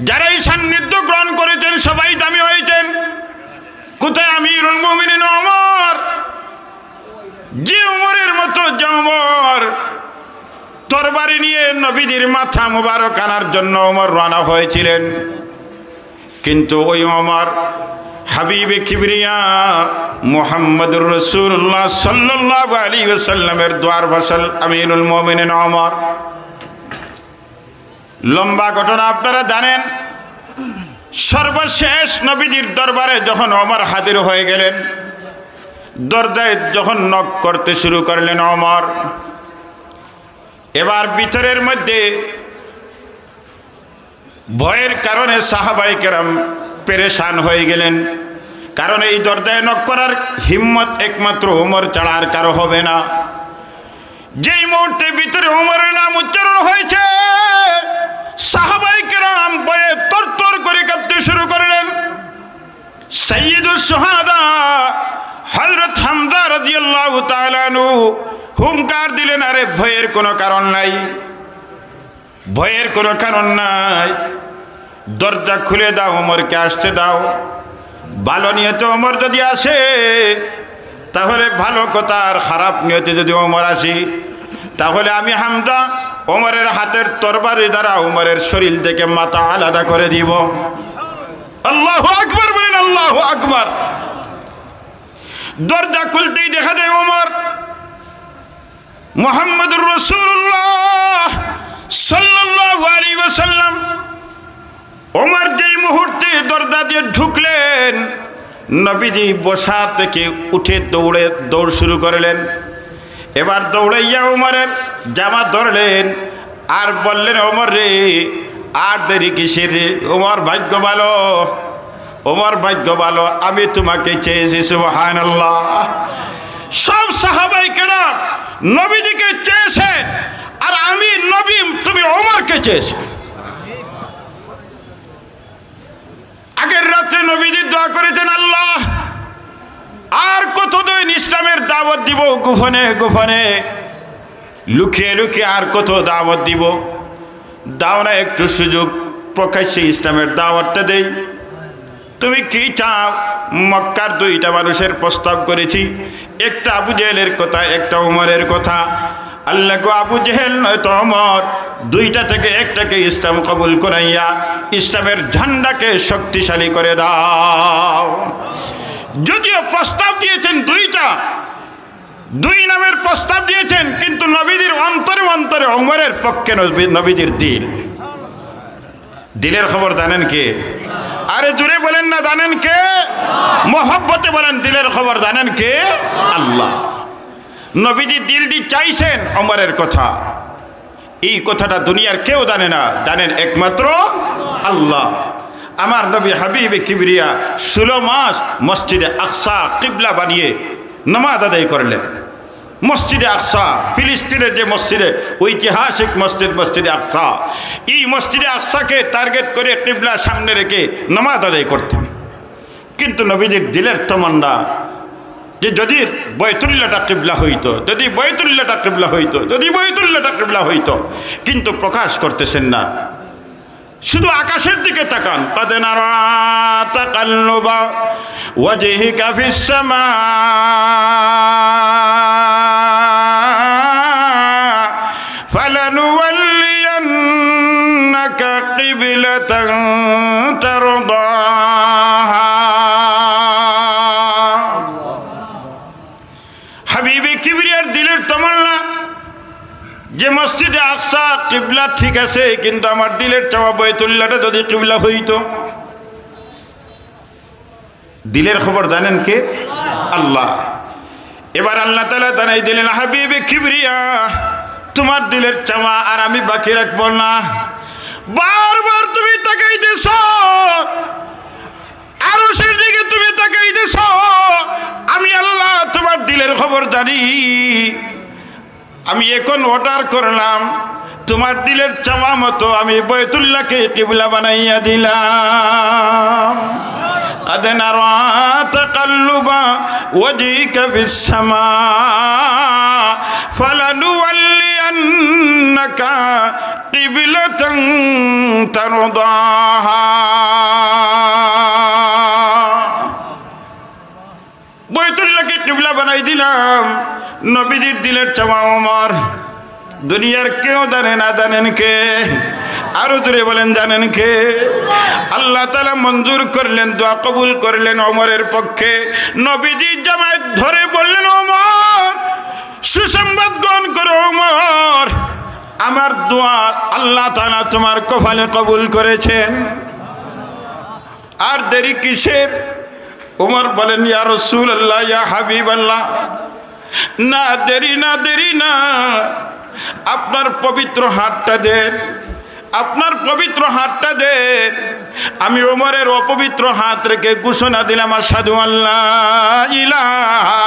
যারা এই সান্নিধ্য গ্রহণ করেছেন সবাই দামি হয়েছেন। কোথায় আমিরুল মুমিনিন ওমর? যে ওমরের মতো যে ওমর তরবারি নিয়ে নবীদের মাথা মুবারক আনার জন্য ওমর রওনা হয়েছিলেন, কিন্তু ওই ওমর হাবিবে কিবরিয়া মুহাম্মদুর রাসূলুল্লাহ সাল্লাল্লাহু আলাইহি ওয়াসাল্লামের দ্বার ফসল আমিরুল মুমিনিন ওমর। লম্বা ঘটনা আপনারা জানেন। সর্বশেষ নবীজির দরবারে যখন ওমর হাজির হয়ে গেলেন, দরজায় যখন নক করতে শুরু করলেন ওমর, এবার ভিতরের মধ্যে ভয়ের কারণে সাহাবায়ে কেরাম পেরেশান হয়ে গেলেন। কারণ এই দরজায় নক করার হিম্মত একমাত্র ওমর ছাড়া আর কারো হবে না। যেই মুহূর্তে ভিতরে ওমরের নাম উচ্চারণ হয়েছে, সাহাবায়ে কেরাম ভয়ে তরতর করে কাঁপতে শুরু করলেন। সাইয়্যিদুশ শুহাদা হযরত হামজা রাদিয়াল্লাহু তাআলা আনহু হুঙ্কার দিলেন, আরে ভয়ের কোনো কারণ নাই, ভয়ের কোনো কারণ নাই, দরজা খুলে দাও, ওমরকে আসতে দাও। ভালো নিয়তে ওমর যদি আসে তাহলে ভালো কথা, আর খারাপ নিয়তে যদি ওমর আসি তাহলে আমি হামজা ওমরের হাতের তরবারি দ্বারা ওমরের শরীর থেকে মাথা আলাদা করে দিব। আল্লাহু আকবার বলেন, আল্লাহু আকবার। দরজা খুলতেই দেখা যায় ওমর মুহাম্মদুর রাসূলুল্লাহ সাল্লাল্লাহু আলাইহি ওয়াসাল্লাম ওমর যেই মুহূর্তে দরজা দিয়ে ঢুকলেন, নবীজি বসা থেকে উঠে দৌড় শুরু করলেন। এবার দৌড়াইয়া ওমরের জামা ধরলেন আর বললেন, ওমর রে আর দেরি কিসের রে? ওমর ভাগ্য ভালো, ওমর ভাগ্য ভালো, আমি তোমাকে চেয়েছি। সুবহানাল্লাহ। সব সাহাবায়ে কেরাম নবীজিকে চেয়েছেন, আর আমি নবী তুমি ওমরকে চেয়েছো। আগের রাত্রে নবীজি দোয়া করেছেন, আল্লাহ আর কতদিন ইসলামের দাওয়াত দিব, গোপনে গোপনে লুকিয়ে লুকিয়ে আর কত দাওয়াত দিব, দাও না একটু সুযোগ, প্রকাশ্যে ইসলামের দাওয়াতটা দেই। তুমি কি চাও? মক্কার দুইটা মানুষের প্রস্তাব করেছি, একটা আবু জেহেলের কথা, একটা ওমরের কথা। আল্লাহ গো, আবু জেহেল নয়তো ওমর, দুইটা থেকে একটাকে ইসলাম কবুল করাইয়া ইসলামের ঝান্ডাকে শক্তিশালী করে দাও। যদিও প্রস্তাব দিয়েছেন দুই নামের প্রস্তাব দিয়েছেন, কিন্তু নবীদের অন্তরে অন্তরে ওমরের পক্ষে নবীদের দিলের খবর জানেন কে? আরে জুড়ে বলেন না, জানেন কে? মহব্বতে বলেন, দিলের খবর জানেন কে? আল্লাহ। নবীজি দিল দিয়ে চাইছেন ওমরের কথা। এই কথাটা দুনিয়ার কেউ জানে না, জানেন একমাত্র আল্লাহ। আমার নবী হাবিবে কিবরিয়া 16 মাস মসজিদে আকসা কিবলা বানিয়ে নামাজ আদায় করলেন। মসজিদে আকসা, ফিলিস্তিনের যে মসজিদে, ঐতিহাসিক মসজিদে আকসা, এই মসজিদে আকসাকে টার্গেট করে কিবলা সামনে রেখে নামাজ আদায় করতেন। কিন্তু নবীজির দিলের তমন্না যে যদি বয়তুল্লাহটা কিবলা হইতো, যদি বয়তুল্লাহটা কিবলা হইতো, যদি বয়তুল্লাহটা কিবলা হইতো, কিন্তু প্রকাশ করতেছেন না। শুধু আকাশের দিকে তাকান। قد نرى تقلب وجهك في السماء فلنولينك قبلة ترضاها। হাবিবে কিবরিয়ার দিলের তামান্না যে মসজিদে আকসা কিবলা ঠিক আছে, কিন্তু আমার দিলের চাওয়া বাইতুল্লাহটা যদি কিবলা হইতো। দিলের খবর জানেন কে? আল্লাহ। এবার আল্লাহ তাআলা জানাই দিলেন, হাবিবে কিবরিয়া তোমার দিলের চাওয়া আর আমি বাকি রাখবো না। বারবার তুমি তাকাইতেছো, আরশের দিকে তুমি তাকাইতেছো, আমি আল্লাহ তোমার দিলের খবর জানি। আমি এখন অর্ডার করলাম, তোমার দিলের চাওয়া মতো আমি বাইতুল্লাহকে কিবলা বানাইয়া দিলাম। قد نرى تقلب وجهك في السماء فلنولينك قبلة ترضاها বাইতুল্লাহকে কিবলা বানাই দিলাম নবীজির দিলের চাওয়া ওমর দুনিয়ার কেউ জানে না জানেন কে আরো জোরে বলেন জানেন কে আল্লাহ তাআলা মঞ্জুর করলেন দোয়া কবুল করলেন ওমরের পক্ষে নবীজি জামাত ধরে বললেন ওমর সুসংবাদ গ্রহণ করো ওমর আমার দোয়া আল্লাহ তাআলা তোমার কপালে কবুল করেছেন আর দেরি কিসের ওমর বলেন ইয়া রাসূলুল্লাহ ইয়া হাবিবাল্লাহ না দেরি না আপনার পবিত্র হাতটা দেন আপনার পবিত্র হাতটা দেন আমি ওমরের অপবিত্র হাত রেখে ঘোষণা দিলাম আশহাদু আল্লা ইলাহা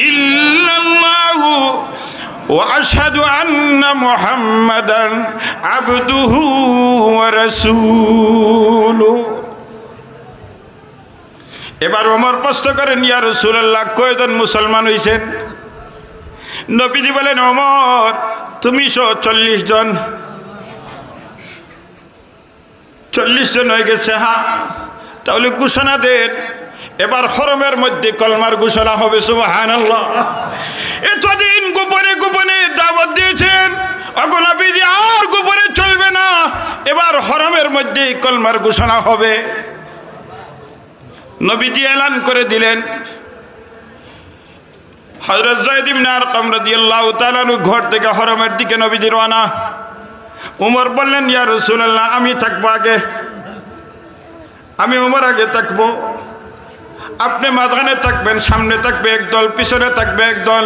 ইল্লাল্লাহু ওয়া আশহাদু আন্না মুহাম্মাদান আবদুহু ওয়া রাসূলুহু এবার ওমর প্রশ্ন করেন ইয়া রাসূলুল্লাহ কয়জন মুসলমান হইছেন নবীজি বলেন ওমর তুমি 40 জন 40 জন হয়ে গেছে হ্যাঁ তাহলে ঘোষণা দেন এবার হরমের মধ্যে কলমার ঘোষণা হবে সুবহানাল্লাহ এতদিন গোপনে গোপনে দাওয়াত দিয়েছেন ওগো নবীজি আর গোপনে চলবে না এবার হরমের মধ্যে কলমার ঘোষণা হবে নবীজি এলান করে দিলেন হযরত যায়েদ ইবনে আরকাম রাদিয়াল্লাহু তাআলা ঘর থেকে হরমের দিকে নবীজি রওনা ওমর বললেন ইয়া রাসূলুল্লাহ আমি থাকবো আগে আমি ওমর আগে থাকবো আপনি মাঝখানে থাকবেন সামনে থাকবে একদল পিছনে থাকবে একদল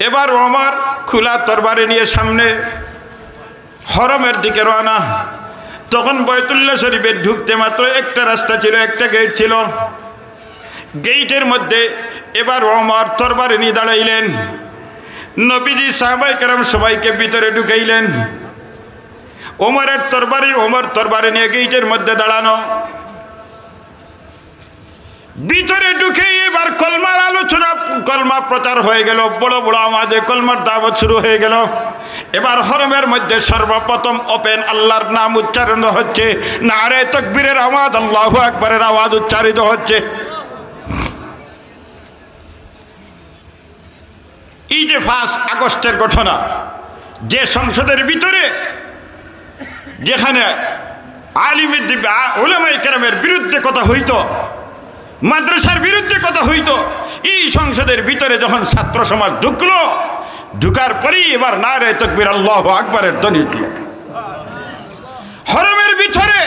এবার ওমর খোলা তরবারি নিয়ে সামনে হরমের দিকে রওনা তখন বাইতুল্লাহ শরীফে ঢুকতে মাত্র একটা রাস্তা ছিল একটা গেট ছিল গেটের মধ্যে এবার ওমর তরবারি নিয়ে দাঁড়াইলেন নবীজি সাহাবায়ে কেরাম সবাইকে ভিতরে ঢুকাইলেন ওমর তরবারি নিয়ে গেটের মধ্যে দাঁড়ানো ভিতরে ঢুকে এবার কলমার আলোচনা কলমা প্রচার হয়ে গেল বড় বড় আওয়াজে কলমার দাওয়াত শুরু হয়ে গেল এবার হরমের মধ্যে সর্বপ্রথম ওপেন আল্লাহর নাম উচ্চারণ হচ্ছে নারে তাকবীরের আওয়াজ আল্লাহু আকবারের আওয়াজ উচ্চারিত হচ্ছে এই যে 5 আগস্টের ঘটনা যে সংসদের ভিতরে যেখানে আলিমের উলামায়ে কেরামের বিরুদ্ধে কথা হইতো মাদ্রাসার বিরুদ্ধে কথা হইতো এই সংসদের ভিতরে যখন ছাত্র সমাজ ঢুকলো ঢুকার পরেই এবার নারে তাকবীর আল্লাহু আকবারের ধ্বনি উঠল হরমের ভিতরে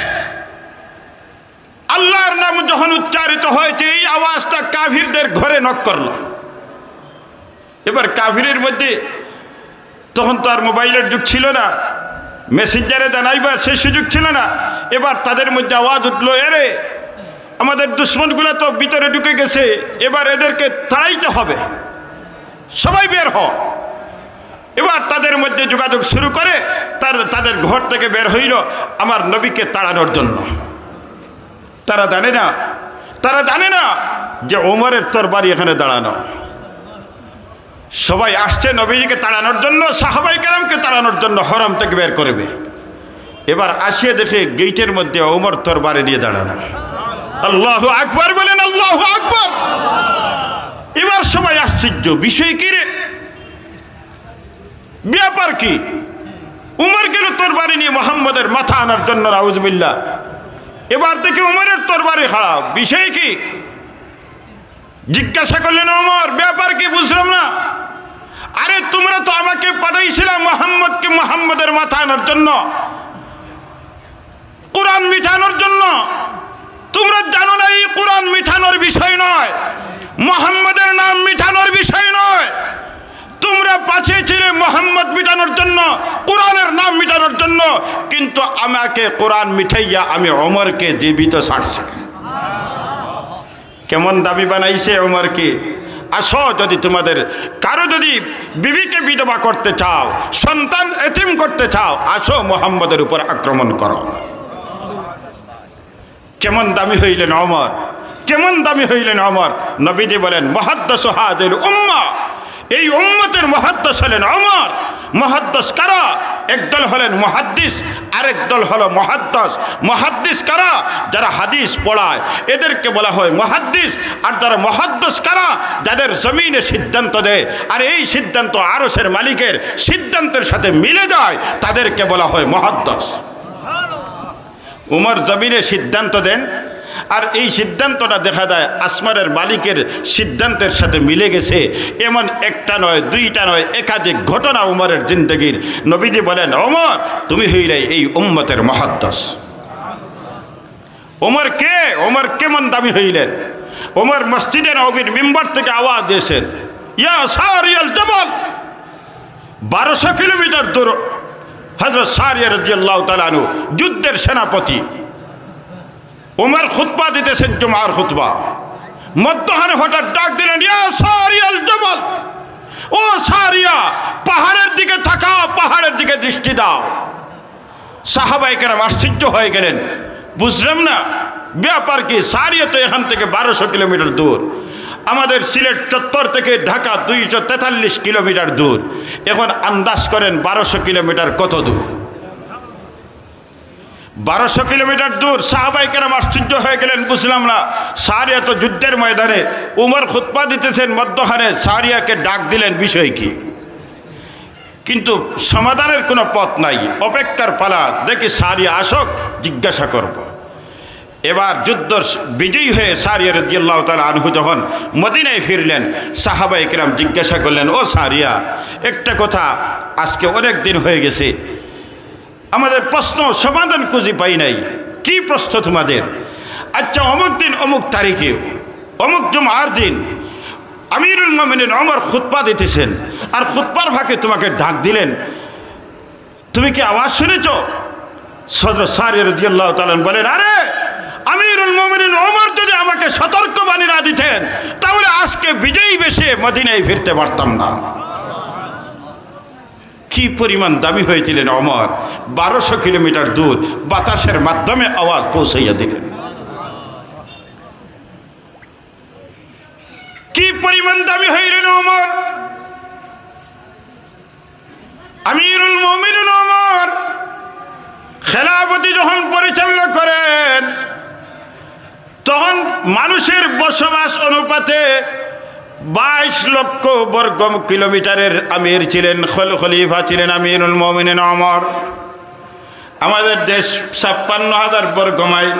আল্লাহর নাম যখন উচ্চারিত হয়েছে এই আওয়াজটা কাফিরদের ঘরে নক করলো এবার কাফিরের মধ্যে তখন তো আর মোবাইলের যুগ ছিল না মেসেঞ্জারে জানাইবার সেই সুযোগ ছিল না এবার তাদের মধ্যে আওয়াজ উঠলো এরে আমাদের দুশ্মনগুলো তো ভিতরে ঢুকে গেছে এবার এদেরকে তাড়াইতে হবে সবাই বের হ এবার তাদের মধ্যে যোগাযোগ শুরু করে তাদের ঘর থেকে বের হইল আমার নবীকে তাড়ানোর জন্য তারা জানে না যে ওমরের তরবারি এখানে দাঁড়ানো সবাই আসছে নবীজিকে তাড়ানোর জন্য সাহাবায়ে কেরামকে তাড়ানোর জন্য হরম থেকে বের করবে এবার আসিয়ে দেখে গেটের মধ্যে ওমর তরবারি নিয়ে দাঁড়ানো আল্লাহু আকবার বলেন আল্লাহু আকবার এবার সবাই আশ্চর্য বিষয় কি রে ব্যাপার কি উমর গেল তরবারি নিয়ে মুহাম্মদের মাথা আনার জন্য নাউজুবিল্লাহ এবার থেকে উমরের তরবারি খারাপ বিষয় কি জিজ্ঞাসা করলেন ওমর ব্যাপার কি বুঝলাম না আরে তোমরা তো আমাকে পাঠাইছিলে মুহাম্মদের মাথা আনার জন্য কোরআন মিটানোর জন্য তোমরা জানো না এই কোরআন মিটানোর বিষয় নয় মুহাম্মদের নাম মিটানোর বিষয় নয় তোমরা পাঠিয়েছিলে মুহাম্মদ মিটানোর জন্য কোরআনের নাম মিটানোর জন্য কিন্তু আমাকে কোরআন মিটাইয়া আমি ওমরকে জীবিত ছাড়ছি কেমন দাবি বানাইছে ওমরকে আসো যদি তোমাদের কারো যদি বিবিকে বিধবা করতে চাও সন্তান এতিম করতে চাও আসো মুহাম্মদের উপর আক্রমণ করো কেমন দামি হইলেন ওমর কেমন দামি হইলেন ওমর নবীজি বলেন মুহাদ্দিস হাযিল উম্মাহ এই উম্মতের মুহাদ্দিস হলেন ওমর মুহাদ্দিস কারা? একদল হলেন মুহাদ্দিস, আরেক দল হলো মুহাদ্দিস। মুহাদ্দিস কারা? যারা হাদিস পড়ায়, এদেরকে বলা হয় মুহাদ্দিস। আর যারা মুহাদ্দিস কারা? যাদের জমিনে সিদ্ধান্ত দেয় আর এই সিদ্ধান্ত আরশের মালিকের সিদ্ধান্তের সাথে মিলে যায়, তাদেরকে বলা হয় মুহাদ্দিস। উমর জমিনে সিদ্ধান্ত দেন আর এই সিদ্ধান্তটা দেখা যায় আসমানের মালিকের সিদ্ধান্তের সাথে মিলে গেছে। এমন একটা নয়, দুইটা নয়, একাধিক ঘটনা উমরের জিন্দগির। নবীজি বলেন, ওমর তুমি হইলে এই উম্মতের মুহাদ্দিস। ওমর কে? ওমর কেমন দামি হইলেন? ওমর মসজিদে নববীর মিম্বার থেকে আওয়াজ দিয়েছেন, ইয়া সারিয়াল জাবাল। 1200 কিলোমিটার দূর হযরত সারিয়া রাদিয়াল্লাহু তাআলা আনহু যুদ্ধের সেনাপতি। ওমর খুতবা দিতেছেন, জুমার খুতবা। মধ্যখানে হঠাৎ ডাক দিলেন, ইয়া সারিয়াল জাবাল, ও সারিয়া, পাহাড়ের দিকে তাকাও, পাহাড়ের দিকে দৃষ্টি দাও। সাহাবায়ে কেরাম আশ্চর্য হয়ে গেলেন, বুঝলাম না ব্যাপার কি? সারিয়া তো এখান থেকে 1200 কিলোমিটার দূর। আমাদের সিলেট চত্বর থেকে ঢাকা 243 কিলোমিটার দূর। এখন আন্দাজ করেন 1200 কিলোমিটার কত দূর? 1200 কিলোমিটার দূর। সাহাবায়ে কেরাম আশ্চর্য হয়ে গেলেন, বুঝলাম না। সারিয়া তো যুদ্ধের ময়দানে, উমর খুতবা দিতেছেন, মধ্যখানে সারিয়াকে ডাক দিলেন, বিষয় কি? কিন্তু সমাধানের কোনো পথ নাই, অপেক্ষার পালা। দেখি সারিয়া আসক, জিজ্ঞাসা করব। এবার যুদ্ধ বিজয়ী হয়ে সারিয়া রাদিয়াল্লাহু তাআলা আনহু যখন মদিনায় ফিরলেন, সাহাবায়ে কেরাম জিজ্ঞাসা করলেন, ও সারিয়া, একটা কথা, আজকে অনেক দিন হয়ে গেছে, আমাদের প্রশ্ন সমাধান খুঁজে পাই নাই। কি প্রশ্ন তোমাদের? আচ্ছা, অমুক দিন অমুক তারিখে অমুক জুমার দিন আমিরুল মুমিনিন ওমর খুতবা দিতেছেন, আর খুতবার ফাঁকে তোমাকে ডাক দিলেন, তুমি কি আওয়াজ শুনেছ? হযরত সারিয়া রাদিয়াল্লাহু তাআলা বলেন, আরে আমিরুল মুমিনিন ওমর যদি আমাকে সতর্কবাণী না দিতেন, তাহলে আজকে বিজয়ী বেশে মদিনায় ফিরতে পারতাম না। কি পরিমাণ দামি হয়েছিলেন ওমর! 1200 কিলোমিটার দূর বাতাসের মাধ্যমে আওয়াজ পৌঁছাইয়া দিলেন। কি পরিমাণ দামি হইলেন ওমর! আমিরুল মুমিনিন ওমর খেলাফতি যখন পরিচালনা করেন, তখন মানুষের বসবাস অনুপাতে 22 লক্ষ বর্গ কিলোমিটারের আমির ছিলেন, খলিফা ছিলেন আমিরুল মুমিনিন ওমর। আমাদের দেশ 56,000 বর্গ মাইল,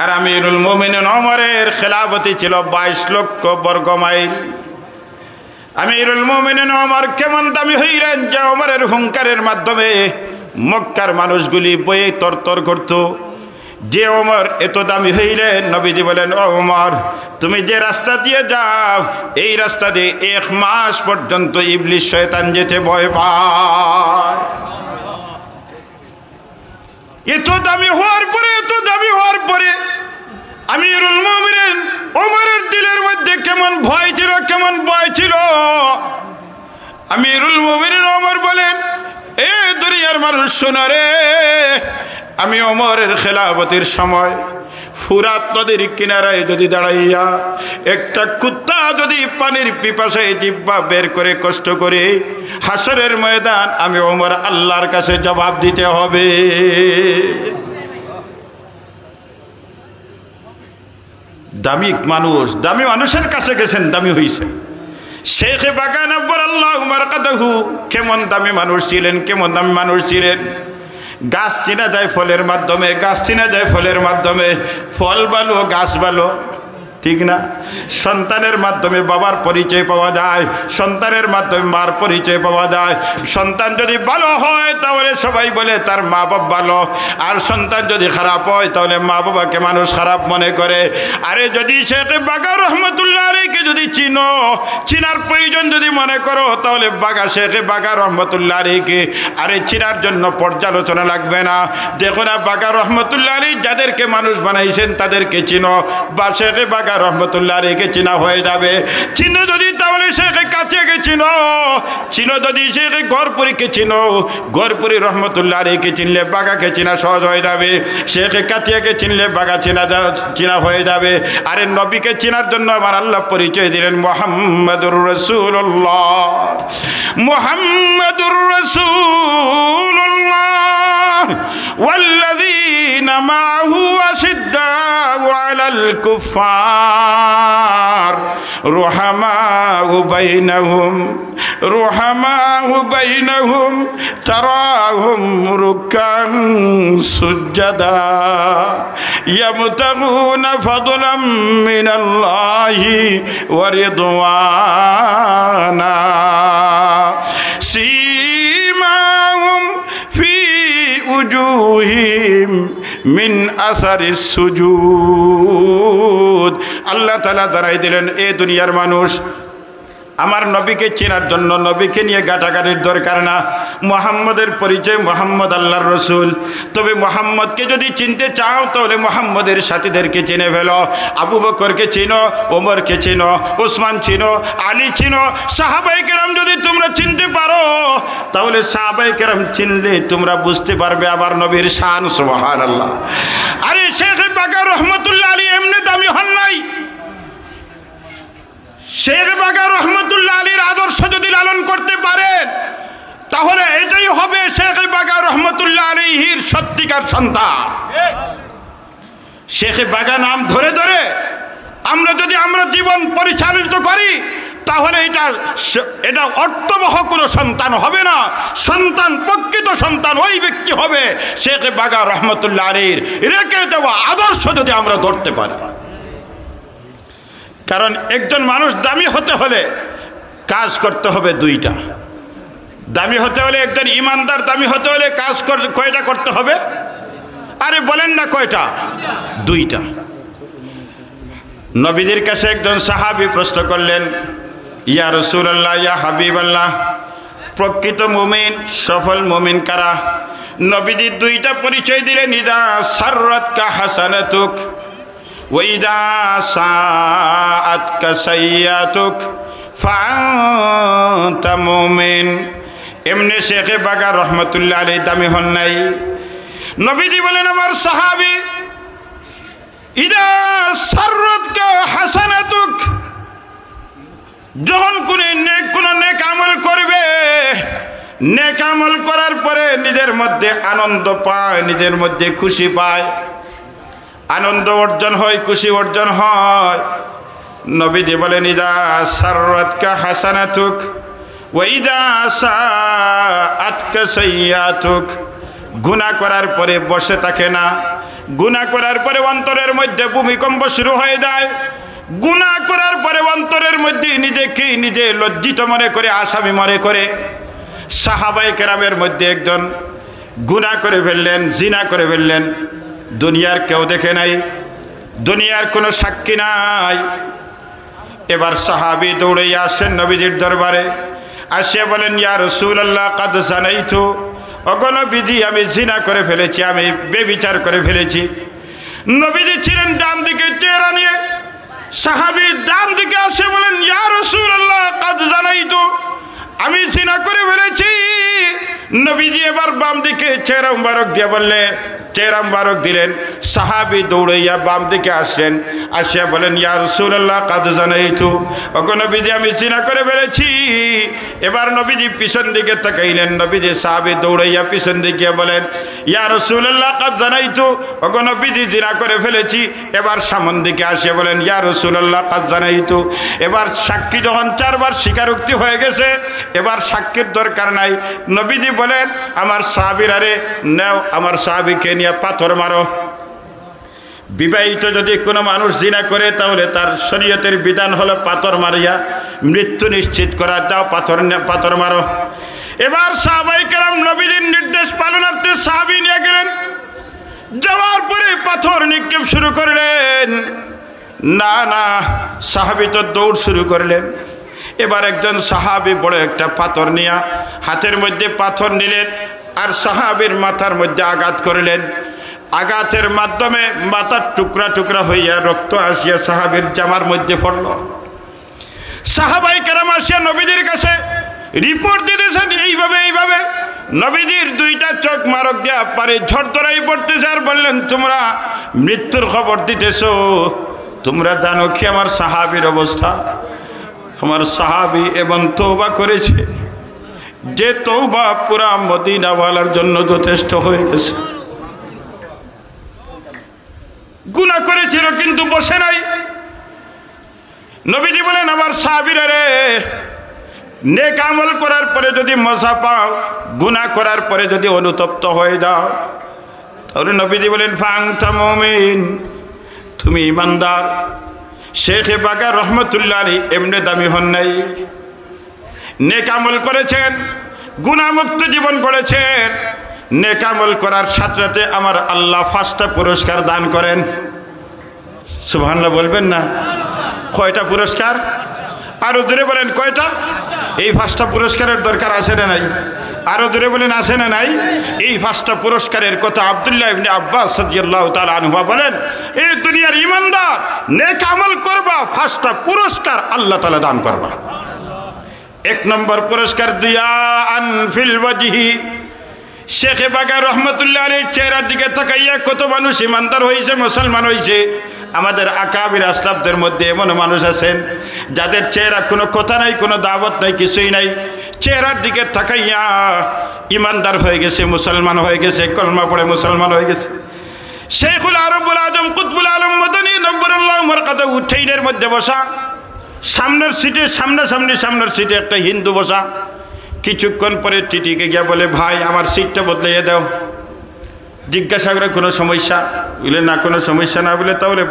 আর আমিরুল মুমিনিন ওমরের খেলাফতি ছিল 22 লক্ষ বর্গ মাইল। আমিরুল মুমিনিন ওমর কেমন দামি হইলেন যে ওমরের হুঙ্কারের মাধ্যমে মক্কার মানুষগুলি বয়ে তরতর করত। যে ওমর এত দামি হইলেন, নবীজি বলেন, ও ওমর, তুমি যে রাস্তা দিয়ে যাও, এই রাস্তা দিয়ে 1 মাস পর্যন্ত ইবলিস শয়তান যেতে ভয় পায়। এত দামি হওয়ার পরে আমিরুল মুমিনিন ওমরের দিলের মধ্যে কেমন ভয় ছিল। আমিরুল মুমিনিন ওমর বলেন, এ দুনিয়ার মানুষ শোনো রে, আমি ওমরের খেলাফতের সময় ফুরাত নদীর কিনারায় যদি দাঁড়াইয়া একটা কুত্তা যদি পানির পিপাসায় জিহ্বা বের করে কষ্ট করে, হাসরের ময়দান আমি ওমর আল্লাহর কাছে জবাব দিতে হবে। দামি মানুষের কাছে গেছেন, দামি হইছে। শেখে বাগান আল্লাহু মারকাদাহু কেমন দামি মানুষ ছিলেন। গাছ চিনা যায় ফলের মাধ্যমে, ফল ভালো, গাছ ভালো, ঠিক না? সন্তানের মাধ্যমে বাবার পরিচয় পাওয়া যায়, সন্তানের মাধ্যমে মার পরিচয় পাওয়া যায়। সন্তান যদি ভালো হয় তাহলে সবাই বলে তার মা বাবা ভালো, আর সন্তান যদি খারাপ হয় তাহলে মা বাবাকে মানুষ খারাপ মনে করে। আরে যদি শেখ বাগা রহমতুল্লাহ আলাইহিকে যদি চিনার প্রয়োজন যদি মনে করো, তাহলে শেখ বাগা রহমতুল্লাহ আলাইহিকে আরে চিনার জন্য পর্যালোচনা লাগবে না। দেখো না, বাগা রহমতুল্লাহ আলাইহি যাদেরকে মানুষ বানাইছেন তাদেরকে চিনো, বা শেখ বাগা বাগা রহমতুল্লাহ আলাইহিকে চিনা হয়ে যাবে। চিনো যদি তাহলে শেখে কাতিয়াকে চিনো, চিনো যদি শেখে গড়পুরিকে চিনো, গড়পুরি রহমতুল্লাহ আলাইহিকে চিনলে বাগাকে চিনা সহজ হয়ে যাবে। শেখে কাতিয়াকে চিনলে বাগা চিনা হয়ে যাবে। আরে নবীকে চিনার জন্য আমার আল্লাহ পরিচয় দিলেন মুহাম্মাদুর রাসূলুল্লাহ, মুহাম্মাদুর রাসূলুল্লাহ ওয়াল্লাযীনা মাআহু আশিদ্দাউ আলাল কুফফার রুহামাউ বাইনাহুম তারাহুম রুকান সুজ্জাদা ইয়াবতাগুনা ফাদলাম মিনাল্লাহি ওয়া রিদওয়ানা সীমাহুম ফি উজুহিম মিন আসারিস সুজুদ। আল্লাহ তাআলা দাঁড়াই দিলেন, এ দুনিয়ার মানুষ, আমার নবীকে চেনার জন্য নবীকে নিয়ে গাটাগাটির দরকার না। মুহাম্মদের পরিচয় মুহাম্মদ আল্লাহর রসুল। তবে মুহাম্মদকে যদি চিনতে চাও তাহলে মুহাম্মদের সাথীদেরকে চিনে ফেলো। আবু বকরকে চিনো, ওমরকে চিনো, ওসমান চিনো, আলী চিনো। সাহাবায়ে কেরাম যদি তোমরা চিনতে পারো তাহলে সাহাবায়ে কেরাম চিনলে তোমরা বুঝতে পারবে আমার নবীর শান। সুবহানাল্লাহ। আরে শেখ বাগা রহমতুল্লাহ আলী এমনি দামি হন নাই। শেখ বাগা রহমতুল্লাহ আলীর আদর্শ যদি লালন করতে পারেন তাহলে এটাই হবে শেখ বাগা রহমতুল্লাহ আলীর সত্যিকার সন্তান। শেখ বাগা নাম ধরে ধরে আমরা জীবন পরিচালিত করি তাহলে এটা অর্থবহ কোনো সন্তান হবে না। সন্তান, প্রকৃত সন্তান ওই ব্যক্তি হবে শেখ বাগা রহমতুল্লাহ আলীর রেখে দেওয়া আদর্শ যদি আমরা ধরতে পারি। কারণ একজন মানুষ দামি হতে হলে কাজ করতে হবে দুইটা। দামি হতে হলে, একজন ইমানদার দামি হতে হলে কাজ কয়টা করতে হবে? আরে বলেন না কয়টা? দুইটা। নবীদের কাছে একজন সাহাবী প্রশ্ন করলেন, ইয়া রাসূলুল্লাহ, ইয়া হাবিবাল্লাহ, প্রকৃত মুমিন, সফল মুমিন কারা? নবীজি দুইটা পরিচয় দিলেন, ইদা সাররাতকা হাসানাতুক ওয়াইদা সাআতকা সাইয়াতুক ফাআনতা মুমিন। এমনি শেখ বাগা রহমতুল্লাহ আলাইহি দামি হন নাই। নবীজি বলেন, আমার সাহাবী, ইদা সাররাতকা হাসানাতুক, যখন কোনো নেক আমল করবে, নেক আমল করার পরে নিজের মধ্যে আনন্দ পায়, নিজের মধ্যে খুশি পায়, আনন্দ অর্জন হয়, খুশি অর্জন হয়। নবীজি বলেন, ইদা সাররাতকা হাসানাতুক ওয়া ইদা সাআতকা সাইয়াতুক। গুনাহ করার পরে বসে থাকে না, গুনাহ করার পরে অন্তরের মধ্যে ভূমিকম্প শুরু হয়ে যায়। গুনাহ করার পরে অন্তরের মধ্যে নিজেকে নিজে লজ্জিত মনে করে, আসামি মনে করে। সাহাবায়ে কেরামের মধ্যে একজন গুনাহ করে ফেললেন, জিনা করে ফেললেন। দুনিয়ার কেউ দেখে নাই, দুনিয়ার কোনো সাক্ষী নাই। এবার সাহাবী দৌড়াইয়া আসেন নবীজির দরবারে, আসিয়া বলেন, ইয়া রাসূলুল্লাহ, কাদ জানাইতু, ওগো নবীজি, আমি জিনা করে ফেলেছি, আমি বেবিচার করে ফেলেছি। নবীজি ছিলেন ডান দিকে চেহারা নিয়ে। সাহাবী ডান দিকে আসে বলেন, ইয়া রাসূলুল্লাহ, কাদ জানাইতু, আমি জিনা করে ফেলেছি। নবীজি এবার বাম দিকে চেহারা মুবারক দিয়ে বললে, চেহারা মুবারক দিলেন। সাহাবী দৌড়াইয়া বাম দিকে আসলেন, আসিয়া বলেন, ইয়া রাসূলুল্লাহ, কাদ জানাইতু, ওগো নবীজি, আমি জিনা করে ফেলেছি। এবার নবীজি পিছন দিকে তাকাইলেন। নবীজি সাহাবী দৌড়াইয়া পিছন দিকে বলেন, ইয়া রাসূলুল্লাহ, কাদ জানাইতু, ওগো নবীজি, জিনা করে ফেলেছি। এবার সামন দিকে আসিয়া বলেন, ইয়া রাসূলুল্লাহ, কাদ জানাইতু। এবার সাক্ষী যখন চারবার স্বীকারোক্তি হয়ে গেছে, এবার সাক্ষীর দরকার নাই। নবীজি বলেন, আমার সাহাবীরা রে, নাও আমার সাহাবীকে নিয়ে পাথর মারো। বিবাহিত যদি কোনো মানুষ জিনা করে তাহলে তার শরীয়তের বিধান হলো পাথর মারিয়া মৃত্যু নিশ্চিত করা। দাও পাথর মারো। এবার সাহাবায়ে কেরাম নবীজির নির্দেশ পালনার্থে সাহাবী নিয়ে গেলেন। যাওয়ার পরে পাথর নিক্ষেপ শুরু করলেন। না না, সাহাবী তো দৌড় শুরু করলেন। এবার একজন সাহাবী বড় একটা পাথর নিয়ে হাতের মধ্যে পাথর নিলেন আর সাহাবীর মাথার মধ্যে আঘাত করলেন। আঘাতের মাধ্যমে মাথার টুকরা টুকরা হইয়া রক্ত আসিয়া সাহাবীর জামার মধ্যে পড়ল। সাহাবাই কেরাম আসিয়া নবীজির কাছে রিপোর্ট দিতেছেন এইভাবে নবীজির দুইটা চোখ মারক দিয়া পারে ঝরঝরাই পড়তেছে আর বললেন, তোমরা মৃত্যুর খবর দিতেছ, তোমরা জানো কি আমার সাহাবীর অবস্থা? আমার সাহাবী এবং তওবা করেছে, যে তওবা পুরা মদিনাওয়ালার জন্য যথেষ্ট হয়ে গেছে। গুনাহ করেছিল কিন্তু বসে নাই। নবীজি বলেন, আমার সাহাবীরা রে, নেক আমল করার পরে যদি মজা পাও, গুনাহ করার পরে যদি অনুতপ্ত হয়ে যাও, তাহলে নবীজি বলেন ফাংতা মুমিন, তুমি ইমানদার। শেখ বাকার রহমতুল্লাহ আলাইহি এমনি দামি হন নাই, নেক আমল করেছেন, গুনাহমুক্ত জীবন করেছেন। নেক আমল করার সাথে সাথে আমার আল্লাহ 5টা পুরস্কার দান করেন। সুবহানাল্লাহ বলবেন না? কয়টা পুরস্কার? আরো দূরে বলেন কয়টা? এই 5টা পুরস্কারের দরকার আছে না নাই? আরো দূরে বলেন আছে না নাই? এই 5টা পুরস্কারের কথা আব্দুল্লাহ ইবনে আব্বাস রাদিয়াল্লাহু তাআলা আনহু বলেন, এই দুনিয়ার ইমানদার নেক আমল করবা, 5টা পুরস্কার আল্লাহ তাআলা দান করবা। 1 নম্বর পুরস্কার দিয়াআন ফিল ওয়াজহি। শেখ বাকার রহমতুল্লাহ আলাইহির চেহারার দিকে তাকাইয়া কত মানুষ ইমানদার হয়েছে, মুসলমান হয়েছে। আমাদের আকাবির আসলাফদের মধ্যে এমন মানুষ আছেন যাদের চেহারা কোনো কথা নাই, কোনো দাওয়াত নাই, কিছুই নাই, চেহারার দিকে তাকাইয়া ইমানদার হয়ে গেছে, মুসলমান হয়ে গেছে, কলমা পড়ে মুসলমান হয়ে গেছে। শেখুল আরবুল আজম কুতবুল আলম মদনী নব্বরুল্লাহ মারকাদা উঠাইনের মধ্যে বসা, সামনের সিটে সামনের সিটে একটা হিন্দু বসা। কিছুক্ষণ পরে টিটিকে গিয়া বলে, ভাই আমার সিটটা বদলাইয়া দাও। জিজ্ঞাসা করে কোনো সমস্যা? বলে না, কোনো সমস্যা না। বলে তাহলে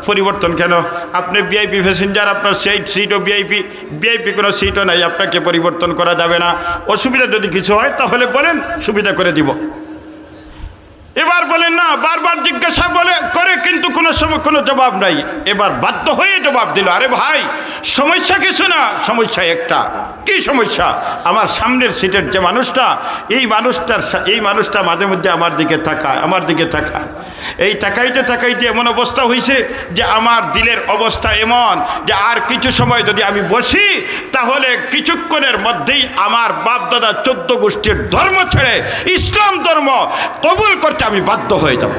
পরিবর্তন কেন? আপনি ভিআইপি প্যাসেঞ্জার, আপনার সিটও ভিআইপি কোনো সিটও নাই, আপনাকে পরিবর্তন করা যাবে না। অসুবিধা যদি কিছু হয় তাহলে বলেন, সুবিধা করে দিব। এবার বলেন না, বারবার জিজ্ঞাসা করে কিন্তু কোনো জবাব নাই। এবার বাধ্য হয়ে জবাব দিল, আরে ভাই সমস্যা কিছু না, সমস্যা একটা। কি সমস্যা? আমার সামনের সিটের যে মানুষটা, এই মানুষটা মাঝে মধ্যে আমার দিকে তাকায়। এই তাকাইতে এমন অবস্থা হয়েছে যে আমার দিলের অবস্থা এমন যে আর কিছু সময় যদি আমি বসি তাহলে কিছুক্ষণের মধ্যেই আমার বাপ দাদা 14 গোষ্ঠীর ধর্ম ছেড়ে ইসলাম ধর্ম কবুল করতে আমি বাধ্য হয়ে যাব।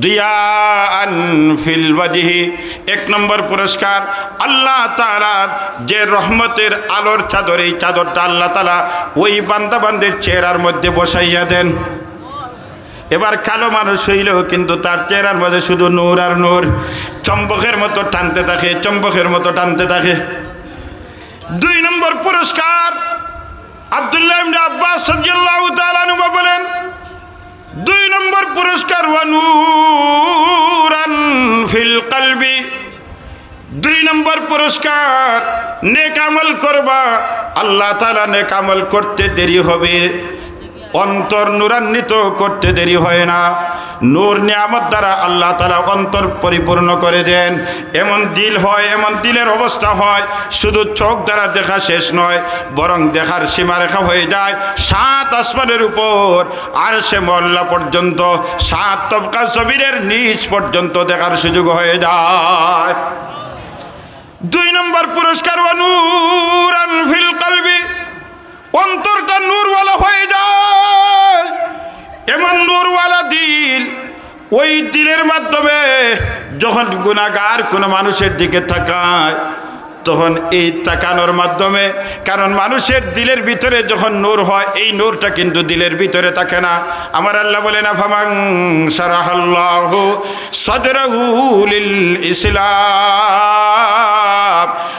দিয়াআন ফিল ওয়াজহি। 1 নম্বর পুরস্কার আল্লাহ তাআলার যে রহমতের আলোর চাদর, এই চাদরটা আল্লাহ তাআলা ওই বান্দাবান্দির চেহারার মধ্যে বসাইয়া দেন। এবার কালো মানুষ হইলেও কিন্তু তার চেহারার মধ্যে শুধু নূর আর নূর, চম্বকের মতো টানতে থাকে। 2 নম্বর পুরস্কার আব্দুল্লাহ ইবনে আব্বাস রাদিয়াল্লাহু তাআলা আনহু বলেন, 2 নম্বর পুরস্কার ওয়া নূরান ফিল কলবি। 2 নম্বর পুরস্কার নেক আমল করবা, আল্লাহ তাআলা নেক আমল করতে দেরি হবে, অন্তর নূরান্বিত করতে দেরি হয় না। নূর নিয়ামত দ্বারা আল্লাহ তাআলা অন্তর পরিপূর্ণ করে দেন। এমন দিল হয়, এমন দিলের অবস্থা হয়, শুধু চোখ দ্বারা দেখা শেষ নয়, বরং দেখার সীমারেখা হয়ে যায় 7 আসমানের উপর, আরশে মওলা পর্যন্ত, 7 তবকা জমিনের নিচ পর্যন্ত দেখার সুযোগ হয়ে যায়। 2 নম্বর পুরস্কার ওয়া নূরান ফিল কলবি, অন্তরটা নূরওয়ালা হয়ে যায়। এমন নূরওয়ালা দিল, ওই দিলের মাধ্যমে যখন গুনাহগার কোনো মানুষের দিকে তাকায়, তখন এই তাকানোর মাধ্যমে, কারণ মানুষের দিলের ভিতরে যখন নূর হয়, এই নূরটা কিন্তু দিলের ভিতরে থাকে না। আমার আল্লাহ বলেন, ফামান শারাহাল্লাহু সাদরাহু লিল ইসলাম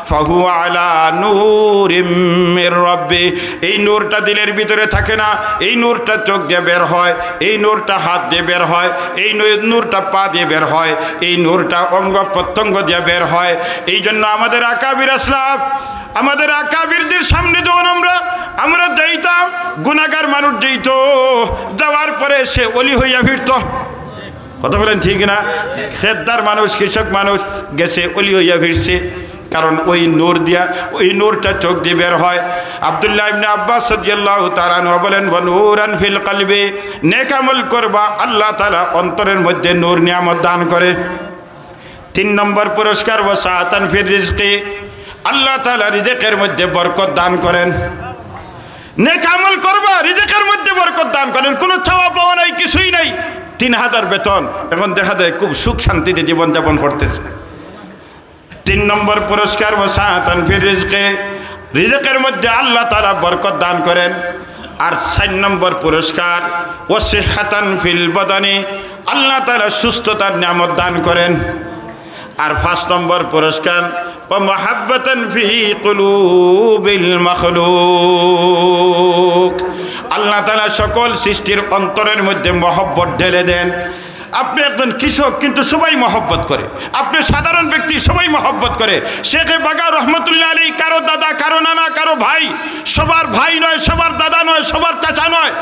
ফাহুয়া আলা নূরিম মির রাব্বি। এই নূরটা দিলের ভিতরে থাকে না, এই নূরটা চোখ দিয়ে বের হয়, এই নূরটা হাত দিয়ে বের হয়, এই নূরটা পা দিয়ে বের হয়, এই নূরটা অঙ্গ প্রত্যঙ্গ দিয়ে বের হয়। এই জন্য আমাদের আকাবির আসলাফ, আমাদের আকাবিরদের সামনে যখন আমরা যাইতাম, গুনাহগার মানুষ যাইত, যাওয়ার পরে সে ওলি হইয়া ফিরত। কথা বলেন ঠিক না? খেতদার মানুষ, কৃষক মানুষ গেছে, ওলি হইয়া ফিরছে। কারণ ওই নূর দিয়া, ওই নূরটা চোখ দিয়ে বের হয়। আব্দুল্লাহ ইবনে আব্বাস রাদিয়াল্লাহু তাআলা আনহু বলেন, ওয়া নূরান ফিল কলবি, নেক আমল করবা, আল্লাহ তাআলা অন্তরের মধ্যে নূর নিয়ামত দান করে। 3 নম্বর পুরস্কার, ওয়া সাআতান ফির রিজকি, আল্লাহ তাআলা রিজিকের মধ্যে বরকত দান করেন। নেক আমল করবা, রিজিকের মধ্যে বরকত দান করেন। কোনো চাওয়া পাওয়া নাই, কিছুই নাই, 3000 বেতন, এখন দেখা যায় খুব সুখ শান্তিতে জীবনযাপন করতেছে। 3 নম্বর পুরস্কার, ওয়া সাআতান ফির রিজকি, রিজিকের মধ্যে আল্লাহ তাআলা বরকত দান করেন। আর 4 নম্বর পুরস্কার, ওয়া সিহহাতান ফিল বাদানি, আল্লাহ তাআলা সুস্থতার নিয়ামত দান করেন। আর 5 নম্বর পুরস্কার, ওয়া মুহাব্বাতান ফি কুলুবিল মাখলুক, আল্লাহ তাআলা সকল সৃষ্টির অন্তরের মধ্যে মহব্বত ঢেলে দেন। আপনি একজন কৃষক কিন্তু সবাই মহব্বত করে, আপনি সাধারণ ব্যক্তি সবাই মহব্বত করে। শেখ বাগা রহমতুল্লাহ আলী কারো দাদা, কারো নানা, কারো ভাই, সবার ভাই নয়, সবার দাদা নয়, সবার চাচা নয়,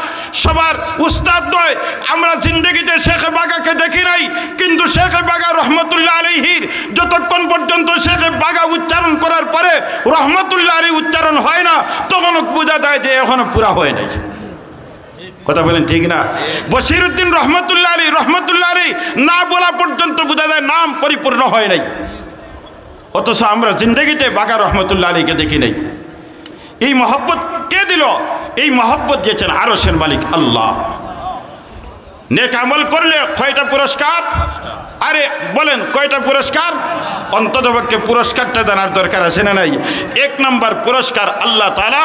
সবার উস্তাদ নয়। আমরা জিন্দগিতে শেখ বাগাকে দেখি নাই, কিন্তু শেখ বাগা রহমতুল্লাহ আলাইহির যতক্ষণ পর্যন্ত শেখ বাগা উচ্চারণ করার পরে রহমতুল্লাহ আলী উচ্চারণ হয় না, তখনও বোঝা যায় যে এখনো পুরা হয় নাই। কথা বলেন ঠিক না? বশিরউদ্দিন রহমতুল্লাহ আলী না বলা পর্যন্ত বোঝা যায় নাম পরিপূর্ণ হয় নাই। অথচ আমরা জিন্দগিতে বাগা রহমতুল্লাহ আলীকে দেখি নাই। এই মহব্বত কে দিল? এই মহব্বত দিয়েছেন আরশের মালিক আল্লাহ। নেক আমল করলে কয়টা পুরস্কার? আরে বলেন কয়টা পুরস্কার? অন্ততপক্ষে পুরস্কারটা জানার দরকার আছে না নাই? 1 নম্বর পুরস্কার, আল্লাহ তাআলা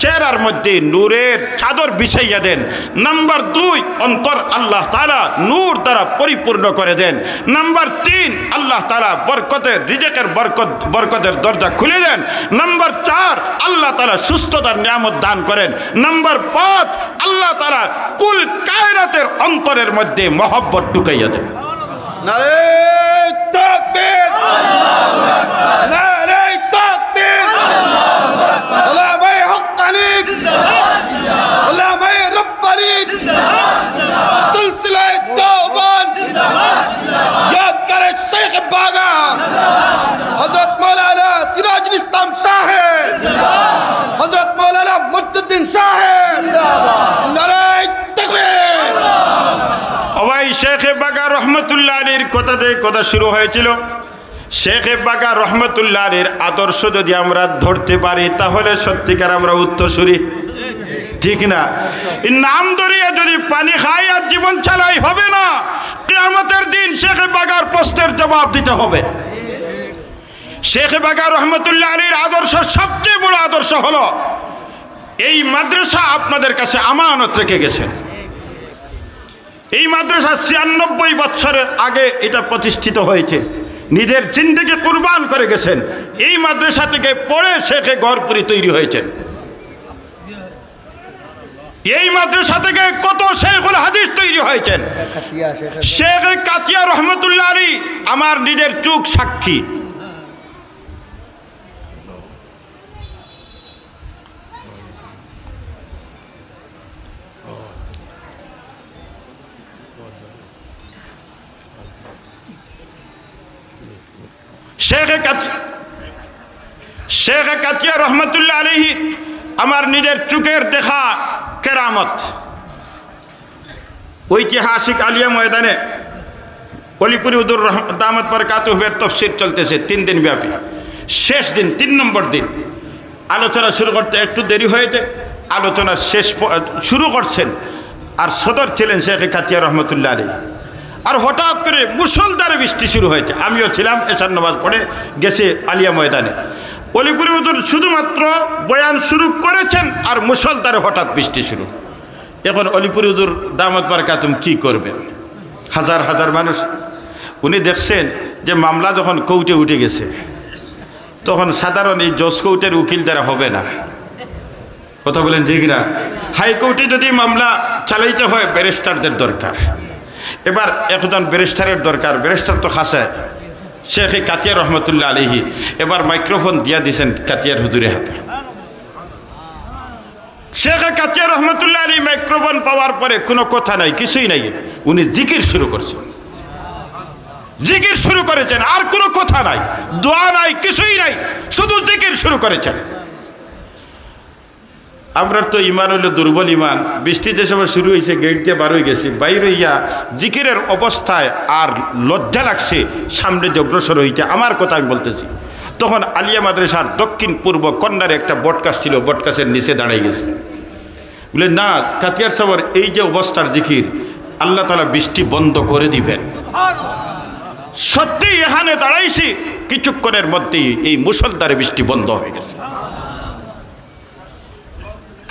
চেহারার মধ্যে নূরের চাদর বিছাইয়া দেন। নাম্বার 2, অন্তর আল্লাহ তাআলা নূর দ্বারা পরিপূর্ণ করে দেন। নাম্বার 3, আল্লাহ তাআলা বরকতের, রিজিকের বরকতের দরজা খুলে দেন। নাম্বার 4, আল্লাহ তাআলা সুস্থতার নিয়ামত দান করেন। নাম্বার 5, আল্লাহ তাআলা কুল কায়নাতের অন্তরের মধ্যে মহব্বত ঢুকাইয়া দেন। নারে তাকবীর, আল্লাহু আকবার, নারে তাকবীর, আল্লাহু আকবার, ওলামায়ে হক্কানি জিন্দাবাদ, ওলামায়ে রব্বানি জিন্দাবাদ, সিলসিলায়ে তওবান জিন্দাবাদ, याद करें शेख बागा हजरत मौलाना सिराजुल इस्लाम साहेब, हजरत मौलाना मुज्तुद्दीन साहेब, नारे ताकबीर। ওই শেখ বাগা রহমতুল্লাহ আলীর কথা শুরু হয়েছিল। শেখ বাগা রহমতুল্লাহ আলীর আদর্শ যদি আমরা ধরতে পারি তাহলে সত্যিকার আমরা উত্তরসূরি, ঠিক না? নাম ধরিয়ে যদি পানি খাই আর জীবন চালাই হবে না। কিয়ামতের দিন শেখ বাগার প্রশ্নের জবাব দিতে হবে। শেখ বাগা রহমতুল্লাহ আলীর আদর্শ, সবচেয়ে বড় আদর্শ হলো এই মাদ্রাসা আপনাদের কাছে আমানত রেখে গেছেন। এই মাদ্রাসা 96 বছরের আগে এটা প্রতিষ্ঠিত হয়েছে। নিজের জিন্দেগি কুরবান করে গেছেন। এই মাদ্রাসা থেকে পড়ে শেখে গড়পুরি তৈরি হয়েছেন। এই মাদ্রাসা থেকে কত শেখুল হাদিস তৈরি হয়েছেন। শেখ কাতিয়া রহমতুল্লাহ আলী আমার নিজের চোখ সাক্ষী। শেখ কাতিয়া রহমতুল্লাহ আলাইহি আমার নিজের চোখের দেখা কেরামত। ঐতিহাসিক আলিয়া ময়দানে অলিপুরি হুজুর দামাত বরকাতুহুর তাফসীর চলতেছে 3 দিন ব্যাপী। শেষ দিন 3 নম্বর দিন আলোচনা শুরু করতে একটু দেরি হয়েছে। আলোচনা শুরু করছেন আর সদর ছিলেন শেখ কাতিয়া রহমতুল্লাহ আলাইহি। আর হঠাৎ করে মুষলধারে বৃষ্টি শুরু হয়েছে। আমিও ছিলাম, এশার নামাজ পড়ে গেছে আলিয়া ময়দানে। অলিপুরি হুজুর শুধুমাত্র বয়ান শুরু করেছেন আর মুষলধারে হঠাৎ বৃষ্টি শুরু। এখন অলিপুরি হুজুর দামাত বরকাতুহু কি করবেন? হাজার হাজার মানুষ। উনি দেখছেন যে মামলা যখন কোর্টে উঠে গেছে তখন সাধারণ এই জজ কোর্টের উকিল দ্বারা হবে না। কথা বলেন ঠিক না? হাইকোর্টে যদি মামলা চালাইতে হয় ব্যারিস্টারদের দরকার। এবার একজন ব্যারিস্টারের দরকার। ব্যারিস্টার তো খাসা শেখ কাতিয়া রহমতুল্লাহ আলাইহি। এবার মাইক্রোফোন দিয়া দিয়েছেন কাতিয়ার হুজুরের হাতে। শেখ কাতিয়া রহমতুল্লাহ আলাইহি মাইক্রোফোন পাওয়ার পরে কোনো কথা নাই, কিছুই নাই, উনি জিকির শুরু করছেন। জিকির শুরু করেছেন, আর কোনো কথা নাই, দোয়া নাই, কিছুই নাই, শুধু জিকির শুরু করেছেন। আমরা তো ইমান হইল দুর্বল ইমান। বৃষ্টিতে সময় শুরু হয়েছে, গেট দিয়ে বার হয়ে গেছি, বাইরে হইয়া জিকিরের অবস্থায় আর লজ্জা লাগছে, সামনে যে অগ্রসর হইতে। আমার কথা আমি বলতেছি, তখন আলিয়া মাদ্রাসার দক্ষিণ পূর্ব কন্যার একটা বটগাছ ছিল, বটগাছের নিচে দাঁড়াই গেছে। বলে না কাতিয়ার সাবর, এই যে অবস্থার জিকির, আল্লাহ তাআলা বৃষ্টি বন্ধ করে দিবেন। সত্যি এখানে দাঁড়াইছি, কিছুক্ষণের মধ্যেই এই মুষলধারে বৃষ্টি বন্ধ হয়ে গেছে।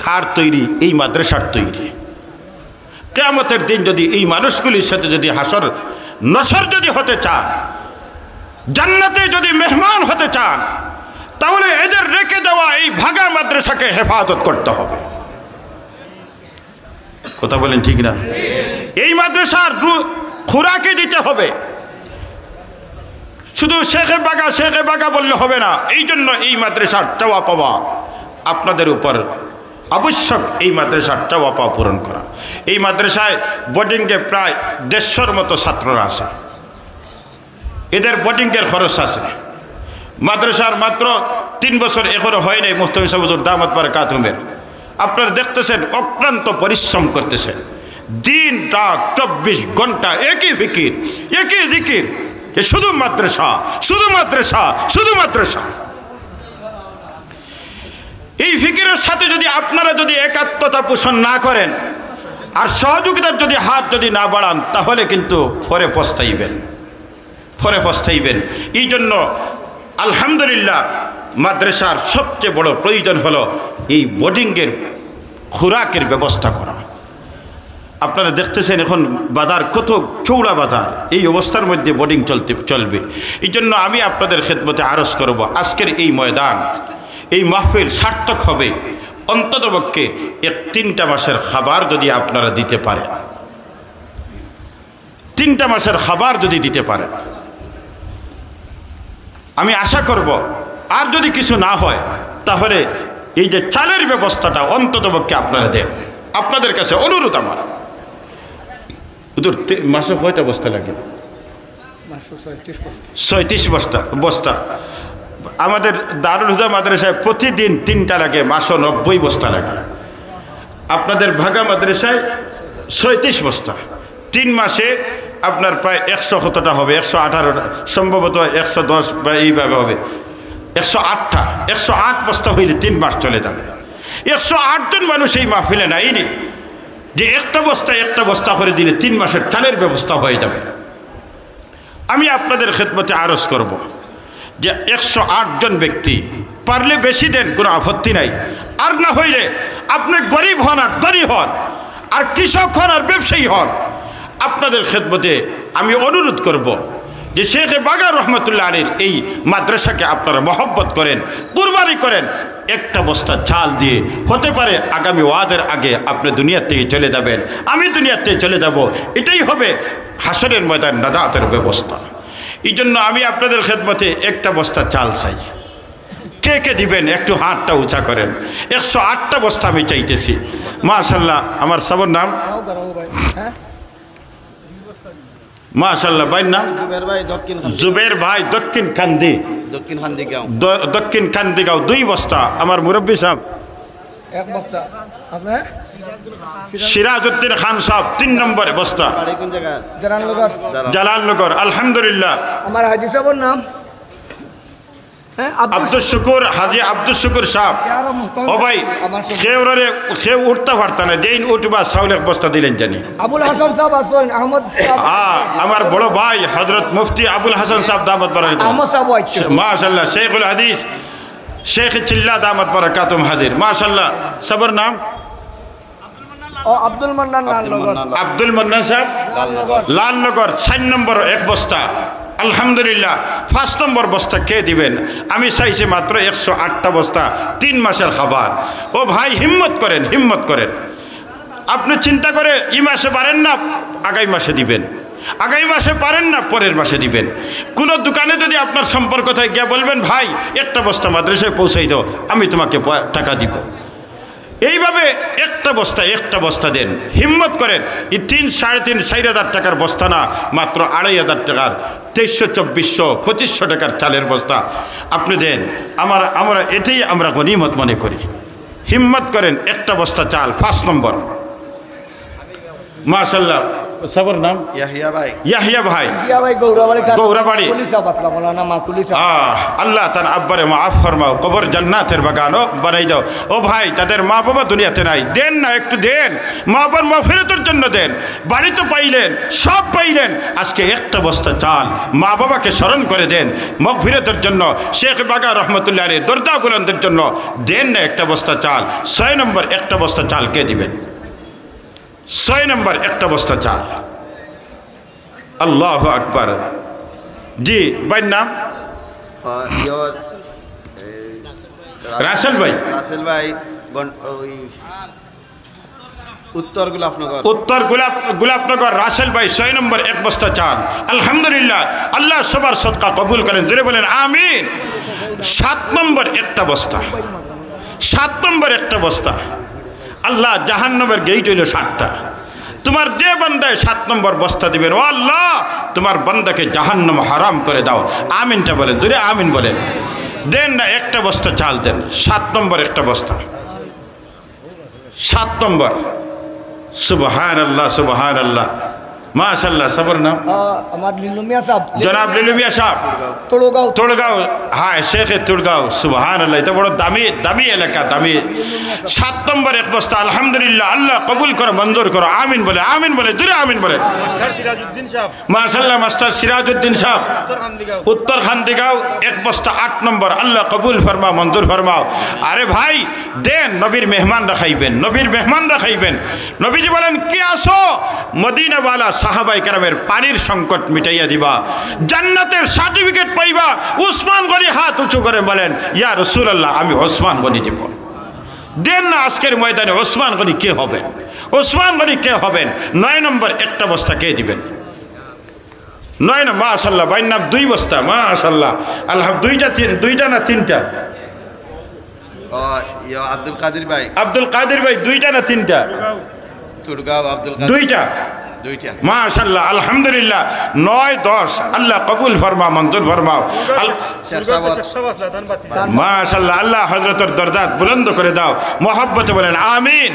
কার তৈরি? এই মাদ্রাসার তৈরি। কিয়ামতের দিন যদি এই মানুষগুলির সাথে যদি হাসর নসর যদি হতে চান, জান্নাতে যদি মেহমান হতে চান, তাহলে এদের রেখে দেওয়া এই ভাগা মাদ্রাসাকে হেফাজত করতে হবে। কথা বলেন ঠিক না? এই মাদ্রাসার খোরাকে দিতে হবে। শুধু শেখে বাগা বললে হবে না। এই জন্য এই মাদ্রাসার চাওয়া পাওয়া আপনাদের উপর আবশ্যক, এই মাদ্রাসার চাওয়া পাওয়া পূরণ করা। এই মাদ্রাসায় বোর্ডিংয়ে প্রায় 150 মতো ছাত্ররা আছে, এদের বোর্ডিংয়ের খরচ আছে। মাদ্রাসার মাত্র 3 বছর এখনো হয় নাই মুফতি সাহেবুর দামাত বারাকাতুহুমের। আপনারা দেখতেছেন অক্লান্ত পরিশ্রম করতেছেন, দিন রাত 24 ঘন্টা একই ফিকির, একই জিকির, যে শুধু মাদ্রাসা, শুধু মাদ্রাসা, শুধু মাদ্রাসা। এই ফিকিরের সাথে যদি আপনারা যদি একাত্মতা পোষণ না করেন আর সহযোগিতার যদি হাত যদি না বাড়ান, তাহলে কিন্তু পরে পস্তাইবেন। এই জন্য আলহামদুলিল্লাহ মাদ্রাসার সবচেয়ে বড় প্রয়োজন হলো এই বোর্ডিংয়ের খোরাকের ব্যবস্থা করা। আপনারা দেখতেছেন এখন বাজার কত চৌড়া বাজার, এই অবস্থার মধ্যে বোর্ডিং চলবে। এই জন্য আমি আপনাদের খেদমতে আরজ করব, আজকের এই ময়দান, এই মাহফিল সার্থক হবে অন্ততপক্ষে 3টা মাসের খাবার যদি আপনারা দিতে পারেন, 3টা মাসের খাবার যদি দিতে পারেন, আমি আশা করব। আর যদি কিছু না হয়, তাহলে এই যে চালের ব্যবস্থাটা অন্ততপক্ষে আপনারা দেন। আপনাদের কাছে অনুরোধ আমার। মাসে কয়টা বস্তা লাগে? 36 বস্তা। আমাদের দারুল হুদা মাদ্রাসায় প্রতিদিন 3টা লাগে, মাসে 90 বস্তা লাগে। আপনাদের ভাগা মাদ্রাসায় 36 বস্তা, 3 মাসে আপনার প্রায় 100 কতটা হবে, 118টা, সম্ভবত 110 বা এইভাবে হবে, 108 বস্তা হইলে 3 মাস চলে যাবে। 108 জন মানুষ এই মাহফিলে নাইনি যে একটা বস্তা করে দিলে 3 মাসের চালের ব্যবস্থা হয়ে যাবে। আমি আপনাদের খেদমতে আরজ করব যে 108 জন ব্যক্তি, পারলে বেশি দেন, কোনো আপত্তি নাই। আর না হইলে আপনি গরিব হন আর ধনী হন, আর কৃষক হন আর ব্যবসায়ী হন, আপনাদের খেদমতে আমি অনুরোধ করব যে শেখ বাগা রহমতুল্লাহ আলীর এই মাদ্রাসাকে আপনারা মহব্বত করেন, কুরবানি করেন। একটা বস্তা চাল দিয়ে হতে পারে আগামী ওয়াদের আগে আপনি দুনিয়ার থেকে চলে যাবেন, আমি দুনিয়ার থেকে চলে যাব। এটাই হবে হাসরের ময়দান নাজাতের ব্যবস্থা। এই জন্য আমি আপনাদের খেদমতে একটা বস্তা চাল চাই। কে কে দিবেন একটু হাতটা উঁচা করেন। 108টা বস্তা আমি চাইতেছি। মাশাআল্লাহ, আমার সবার নাম মাশাআল্লাহ, ভাই নাম জুবের ভাই, দক্ষিণ কান্দিগাঁও 2 বস্তা। আমার মুরব্বী সাহেব 1 বস্তা। সিরাজউদ্দিন খান সাহেব 3 নম্বরে বস্তা, জালালনগর। আলহামদুলিল্লাহ। আমার হাজি সাহেবের নাম আব্দুল শুকুর, হাজি আব্দুল শুকুর সাহেব। ও ভাই, কেউ উঠতে পারত না, যেই উঠবা চাউল 1 বস্তা দিলেন জানি। আবুল হাসান সাহেব আসেন, আহমদ আমার বড় ভাই হযরত মুফতি আবুল হাসান সাহেব দামাত বারাকাতুহু, আহমদ সাহেব আইছে মাশাআল্লাহ। শেখুল হাদিস শেখ চিল্লা দামাত বারাকাতুহু হাজির, মাশাআল্লাহ। সবার নাম আব্দুল মান্নান লালনগর। আব্দুল মান্নান সাহেব লালনগর 4 নম্বর 1 বস্তা। আলহামদুলিল্লাহ। 5 নম্বর বস্তা কে দিবেন? আমি চাইছি মাত্র 108টা বস্তা, 3 মাসের খাবার। ও ভাই, হিম্মত করেন। আপনি চিন্তা করে এই মাসে পারেন না, আগামী মাসে দিবেন। আগামী মাসে পারেন না, পরের মাসে দিবেন। কোনো দোকানে যদি আপনার সম্পর্ক থাকে, গিয়ে বলবেন ভাই একটা বস্তা মাদ্রাসায় পৌঁছাই দাও, আমি তোমাকে টাকা দিব। এইভাবে একটা বস্তা দেন, হিম্মত করেন। এই 3,500-4,500 টাকার বস্তা না, মাত্র 2,500 টাকার 2300, 2400, 2500 টাকার চালের বস্তা আপনি দেন। আমরা এটাই আমরা গনিমত মনে করি। হিম্মত করেন, একটা বস্তা চাল। 5 নম্বর, মাশাআল্লাহ, সবার নাম ইয়াহিয়া ভাই। ইয়াহিয়া ভাই, ইয়া ভাই গৌরাবাড়ি গৌরাবাড়ি। পুলিশ আবাসলা বলা না মা পুলিশ আল্লাহ তার আব্বারে মাফ ফরমাও, কবর জান্নাতের বাগানও বানাই দাও। ও ভাই, তাদের মা বাবা দুনিয়াতে নাই, দেন না, একটু দেন, মা বাবার মাগফিরাতের জন্য দেন। বাড়ি তো পাইলেন, সব পাইলেন, আজকে একটা বস্তা চাল মা বাবাকে স্মরণ করে দেন, মাগফিরাতের জন্য, শেখ বাগা রহমতুল্লাহ আলাইহি দরজা বুলন্দের জন্য দেন না একটা বস্তা চাল। 6 নম্বর, একটা বস্তা চাল কে দিবেন? 6 নম্বর, একটা বস্তা চাল। আল্লাহু আকবার। জি ভাইয়ের নাম? রাসেল ভাই। রাসেল ভাই, ওই উত্তর গোলাপনগর। উত্তর গোলাপনগর রাসেল ভাই, 6 নম্বর, 1 বস্তা চাল। আলহামদুলিল্লাহ, আল্লাহ সবার সদকা কবুল করেন, জোরে বলেন আমিন। 7 নম্বর, একটা বস্তা। 7 নম্বর, একটা বস্তা। আল্লাহ জাহান্নামের গেট হইল 7টা। তোমার যে বান্দায় 7 নম্বর বস্তা দিবেন, ও আল্লাহ তোমার বান্দাকে জাহান্নাম হারাম করে দাও। আমিনটা বলেন, জোরে আমিন বলেন। দেন না, একটা বস্তা চাল দেন। 7 নম্বর, একটা বস্তা। 7 নম্বর। সুবহানাল্লাহ, সুবহানাল্লাহ, মাশাআল্লাহ। সবার নাম? আমার লিলু মিয়া সাহেব, জনাব লিলু মিয়া সাহেব, তোড়গাঁও। হ্যাঁ, শেখে তোড়গাঁও। সুবহানাল্লাহ, এটা বড় দামি এলাকা, দামি। 7 নম্বর, 1 বস্তা। আলহামদুলিল্লাহ, আল্লাহ কবুল করো, মঞ্জুর করো। আমিন বলে, আমিন বলে, দূরে আমিন বলে। মাশাআল্লাহ, মাস্টার সিরাজউদ্দিন সাহেব, উত্তর খান্দিগাঁও, 1 বস্তা। 8 নম্বর, আল্লাহ কবুল ফরমাও, মঞ্জুর ফরমাও। আরে ভাই দেন, নবীর মেহমান রাখাইবেন, নবীর মেহমান রাখাইবেন। নবীজি বলেন, কে আসো মদিনাওয়ালা সাহাবায়ে কেরামের পানির সংকট মিটাইয়া দিবা, জান্নাতের সার্টিফিকেট পাইবা। উসমান গনি হাত উঁচু করে বলেন, ইয়া রাসূলুল্লাহ, আমি ওসমান গনি দিব। দেন না, আজকের ময়দানে ওসমান গনি কে হবেন? ওসমান গনি কে হবেন? 9 নম্বর, একটা বস্তা কে দিবেন? 9 নম্বর, মাশাআল্লাহ, ভাইয়ের নাম 2 বস্তা। মাশাআল্লাহ, আল্লাহ, 2টা না 3টা? আব্দুল কাদের ভাই। আব্দুল কাদের ভাই, 2টা না 3টা? তুরগাঁও আব্দুল কাদের। 2টা। মাশাআল্লাহ, আলহামদুলিল্লাহ। 9, 10, আল্লাহ কবুল ফরমাও, মঞ্জুর ফরমাও। মাশাআল্লাহ, আল্লাহ হযরতের দরজাত বুলন্দ করে দাও, মহব্বতে বলেন আমিন।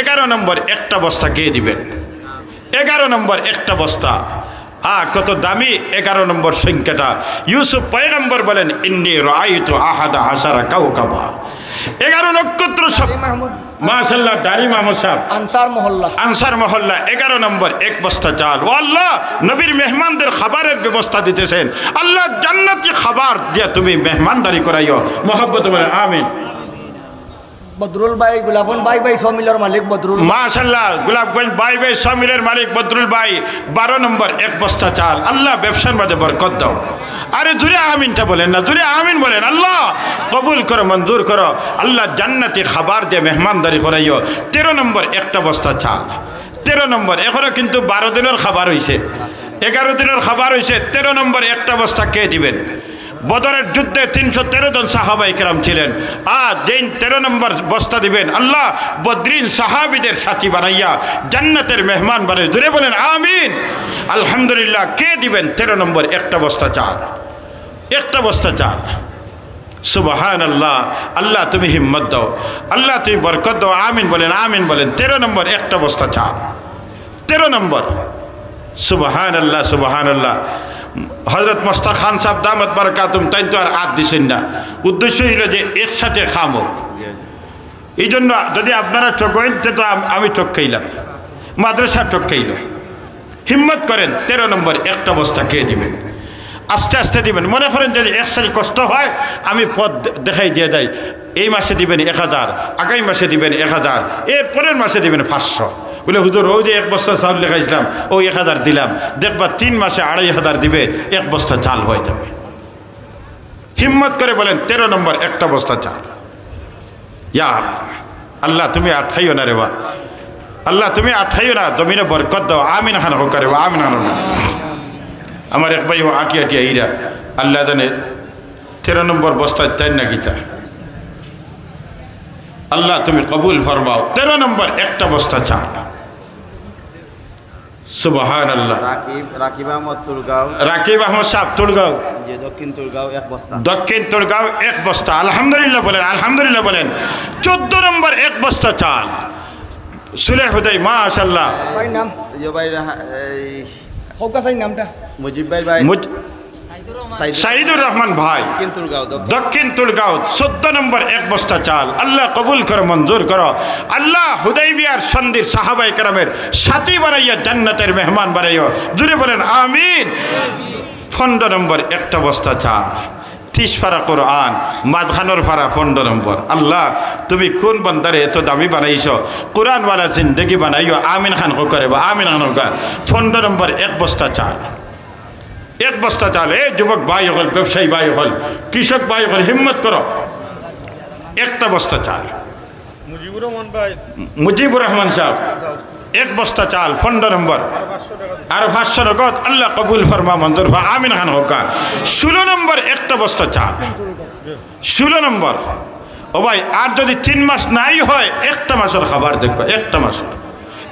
11 নম্বর, একটা বস্তা কে দিবেন? 11 নম্বর, একটা বস্তা। কত দামি 11 নম্বর সংখ্যাটা। ইউসুফ পয়গম্বর বলেন, ইন্নী রাআইতু আহাদা আশারা কাওকাবা। 11 নক্ষত্র সব। মাশাআল্লাহ, দারি মাহমুদ সাহেব, আনসার মহল্লা। 11 নম্বর, 1 বস্তা চাল। ও আল্লাহ, নবীর মেহমানদের খাবারের ব্যবস্থা দিতেছেন, আল্লাহ জান্নাতি খাবার দিয়া তুমি মেহমানদারি করাইও, মহব্বত বলেন আমিন। বদরুল ভাই, গোলাপন ভাই, সমিলের মালিক বদরুল। মাশাআল্লাহ, গোলাপগঞ্জ ভাই সমিলের মালিক বদরুল ভাই, 12 নম্বর, 1 বস্তা চাল। আল্লাহ ব্যবসার মাঝে বরকত দাও। আরে জুড়ে আমিনটা বলেন না, জুড়ে আমিন বলেন। আল্লাহ কবুল করো, মঞ্জুর করো, আল্লাহ জান্নাতি খাবার দিয়ে মেহমানদারি করাইও। 13 নম্বর, একটা বস্তা চাল। 13 নম্বর, এখনো কিন্তু 12 দিনের খাবার হয়েছে, 11 দিনের খাবার হয়েছে। 13 নম্বর, একটা বস্তা কে দিবেন? বদরের যুদ্ধে 313 জন সাহাবায়ে কেরাম ছিলেন। যেই 13 নম্বর বস্তা দিবেন, আল্লাহ বদরিন সাহাবীদের সাথী বানাইয়া জান্নাতের মেহমান বানাই। দূরে বলেন আমিন। আলহামদুলিল্লাহ, কে দিবেন? 13 নম্বর, একটা বস্তা চাল। একটা বস্তা চাল। সুবহানাল্লাহ, আল্লাহ তুমি হিম্মত দাও, আল্লাহ তুমি বরকত দাও। আমিন বলেন, আমিন বলেন। 13 নম্বর, একটা বস্তা চাল। 13 নম্বর। সুবহানাল্লাহ, সুবহানাল্লাহ। হযরত মোস্তাক খান সাহেব দামাত বারাকাতুম তাই তো আর দিছেন না। উদ্দেশ্য হইল যে একসাথে খামুক। এই জন্য যদি আপনারা ঠকেন তো আমি ঠক খাইলাম, মাদ্রাসা ঠক খাইল। হিম্মত করেন, 13 নম্বর, একটা বস্তা কে দিবেন? আস্তে আস্তে দিবেন। মনে করেন যদি একসাথে কষ্ট হয়, আমি পথ দেখাই দিয়ে দেয়, এই মাসে দিবেন 1000, আগামী মাসে দিবেন 1000, এর পরের মাসে দিবেন 500। বলে হুজুর, ওই যে 1 বস্তা চাল লেখাইছিলাম, ওই 1000 দিলাম, দেখবা 3 মাসে 2500 দিবে, 1 বস্তা চাল হয়ে যাবে। হিম্মত করে বলেন 13 নম্বর, একটা বস্তা চাল। ইয়া আল্লাহ তুমি আঠাইও না রে বা, আল্লাহ তুমি আঠাইও না, জমিনে বরকত দাও। আমিন খান হোক রে বা, আমিন খান। আমার এক ভাই আটিয়া ইরা, আল্লাহ জানে 13 নম্বর বস্তা চাই না গীতা। আল্লাহ তুমি কবুল ফরমাও। 13 নম্বর একটা বস্তা চাল। সুবহানাল্লাহ। রাকিব আহমদ তুরগাঁও, রাকিব আহমদ সাহেব তুলগাঁও, যে দক্ষিণ তুরগাঁও 1 বস্তা। দক্ষিণ তুলগাঁও 1 বস্তা। আলহামদুলিল্লাহ বলেন, আলহামদুলিল্লাহ বলেন। 14 নম্বর 1 বস্তা চাল। সুলেহ হুদাই মাশাআল্লাহ। ভাই নাম যে ভাই হৌকা চাই নামটা মুজিব ভাই সাইদুর রহমান ভাই, দক্ষিণ তুরগাঁও দক্ষিণ তুলগাঁও 14 নম্বর 1 বস্তা চাল। আল্লাহ কবুল করো, মঞ্জুর করো। আল্লাহ হুদাইবিয়ার সন্ধির সাহাবায়ে কেরামের সাথী বানাইয়া জান্নাতের মেহমান বানাইও। জুড়ে বলেন আমিন। 15 নম্বর একটা বস্তা চাল। 30 পারা কোরআন, মাঝখানোর পারা 15 নম্বর। আল্লাহ তুমি কোন বান্দারে এত দামি বানাইছো, কোরআনওয়ালা জিন্দগি বানাইও। আমিন খান করে বা আমিন খান 15 নম্বর 1 বস্তা চাল। 1 বস্তা চাল। এ যুবক ভাই হল, ব্যবসায়ী ভাই হল, কৃষক ভাই হল, হিম্মত করো। একটা বস্তা চাল। মুজিবুর রহমান সাহেব 1 বস্তা চাল 15 নম্বর। আর 500 নগদ। আল্লাহ কবুল ফরমা, মঞ্জুর ফা আমিন খান হোকা। 16 নম্বর একটা বস্তা চাল। 16 নম্বর। ও ভাই আর যদি 3 মাস নাই হয়, একটা মাসের খাবার দেখো,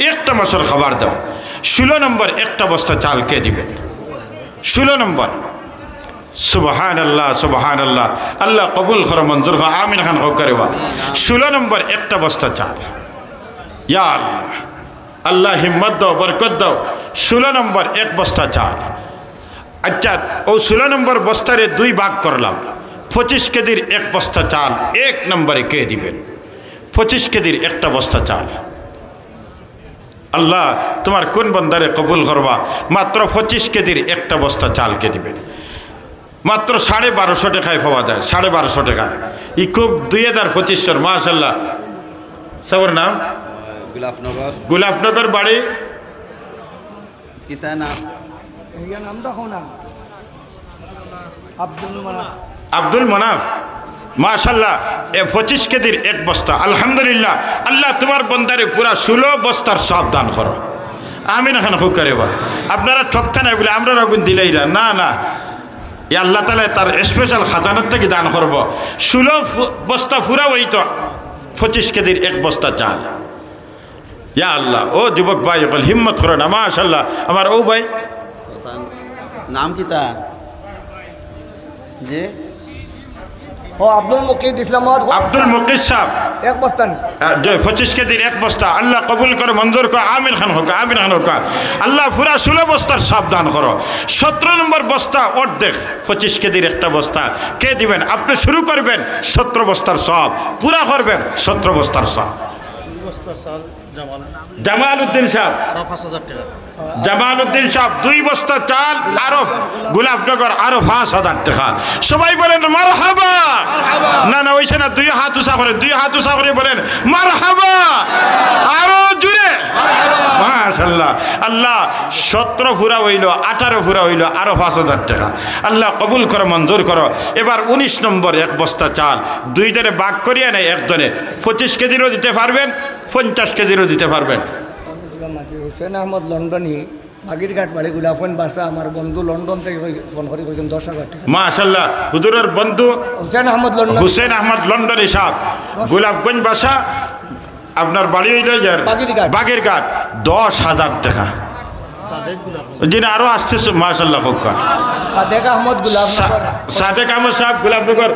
একটা মাসের খাবার দাও। 16 নম্বর একটা বস্তা চাল কে দিবেন? 16 নম্বর। সুবহানাল্লাহ, সুবহানাল্লাহ। আল্লাহ কবুল করো, মঞ্জুর ফা আমিন খান হোকা রে বা। 16 নম্বর একটা বস্তা চাল। ইয়া আল্লাহ, আল্লাহ হিম্মত দাও, বরকত দাও। 16 নম্বর 1 বস্তা চাল। আচ্ছা, ও 16 নম্বর বস্তারে 2 ভাগ করলাম। 25 কেজির 1 বস্তা চাল 1 নম্বরে কে দিবেন? 25 কেজির একটা বস্তা চাল। আল্লাহ তোমার কোন বান্দারে কবুল করবা? মাত্র 25 কেজির একটা বস্তা চাল কে দিবেন? মাত্র 1250 টাকায় পাওয়া যায়, 1250 টাকায়। ই খুব 2025 মাশাআল্লাহ। সবর নাম গোলাপনগর বাড়ি। নাম নামটা হো নাম আব্দুল মনাফ মাশাআল্লাহ। 25 কেজির 1 বস্তা। আলহামদুলিল্লাহ। আল্লাহ তোমার বন্দারে পুরা 16 বস্তার সব দান করো। আমিন খান হুকারে বা। আপনারা ঠকতে নাই বলে আমরা রগুন দিলেই না, না। এ আল্লাহ তাআলা তার স্পেশাল খাজানার থেকে দান করব। 16 বস্তা পুরা ওই তো 25 কেজির 1 বস্তা চাল। ইয়া আল্লাহ। ও যুবক ভাই সকল হিম্মত করো না, মাশাআল্লাহ। আমার ও ভাই নাম কি তা? যে ও আব্দুল মুকিদ ইসলাম আব্দুল মুকিদ সাহেব 1 বস্তা 25 কেজির 1 বস্তা। আল্লাহ কবুল করো, মঞ্জুর করো। আমিন খান হোক, আমিন খান হোক। আল্লাহ পুরা 16 বস্তার সব দান করো। 17 নম্বর বস্তা অর্ধেক 25 কেজির একটা বস্তা কে দিবেন? আপনি শুরু করবেন 17 বস্তার সব, পুরা করবেন 17 বস্তার সব। জামাল উদ্দিন সাহেব, জামাল উদ্দিন সাহেব 2 বস্তা চাল, আরো গোলাপনগর আরো 5000 টাকা। সবাই বলেন মারহাবা। না না ওইসে না, 2 হাত উঁচা করেন, 2 হাত উঁচা করে বলেন মারহাবা। আরো জুড়ে মাশাআল্লাহ। আল্লাহ 17 ফুরা হইল, 18 ফুরা হইল, আরো 5000 টাকা। আল্লাহ কবুল করো, মঞ্জুর করো। এবার 19 নম্বর 1 বস্তা চাল 2 জনে ভাগ করিয়া নেই, 1 জনে 25 কেজিরও দিতে পারবেন, 50 কেজিরও দিতে পারবেন। হুসেন আহমদ লন্ডনী, বাগিরঘাট বাড়ি, গুলাফন বাসা। আমার বন্ধু লন্ডন থেকে ফোন করে কইছেন 10,000 টাকা। মাশাআল্লাহ। হুজুরের বন্ধু হুসেন আহমদ লন্ডন, হুসেন আহমদ লন্ডনী সাহেব, গোলাপগঞ্জ বাসা। আপনার বাড়ি হইল বাগেরঘাট। 10,000 টাকা। যিনি আরো আসতেছে মাশাআল্লাহ। সাদেক আহমদ গুলাবনগর, সাদেক আহমদ সাহেব গোলাপনগর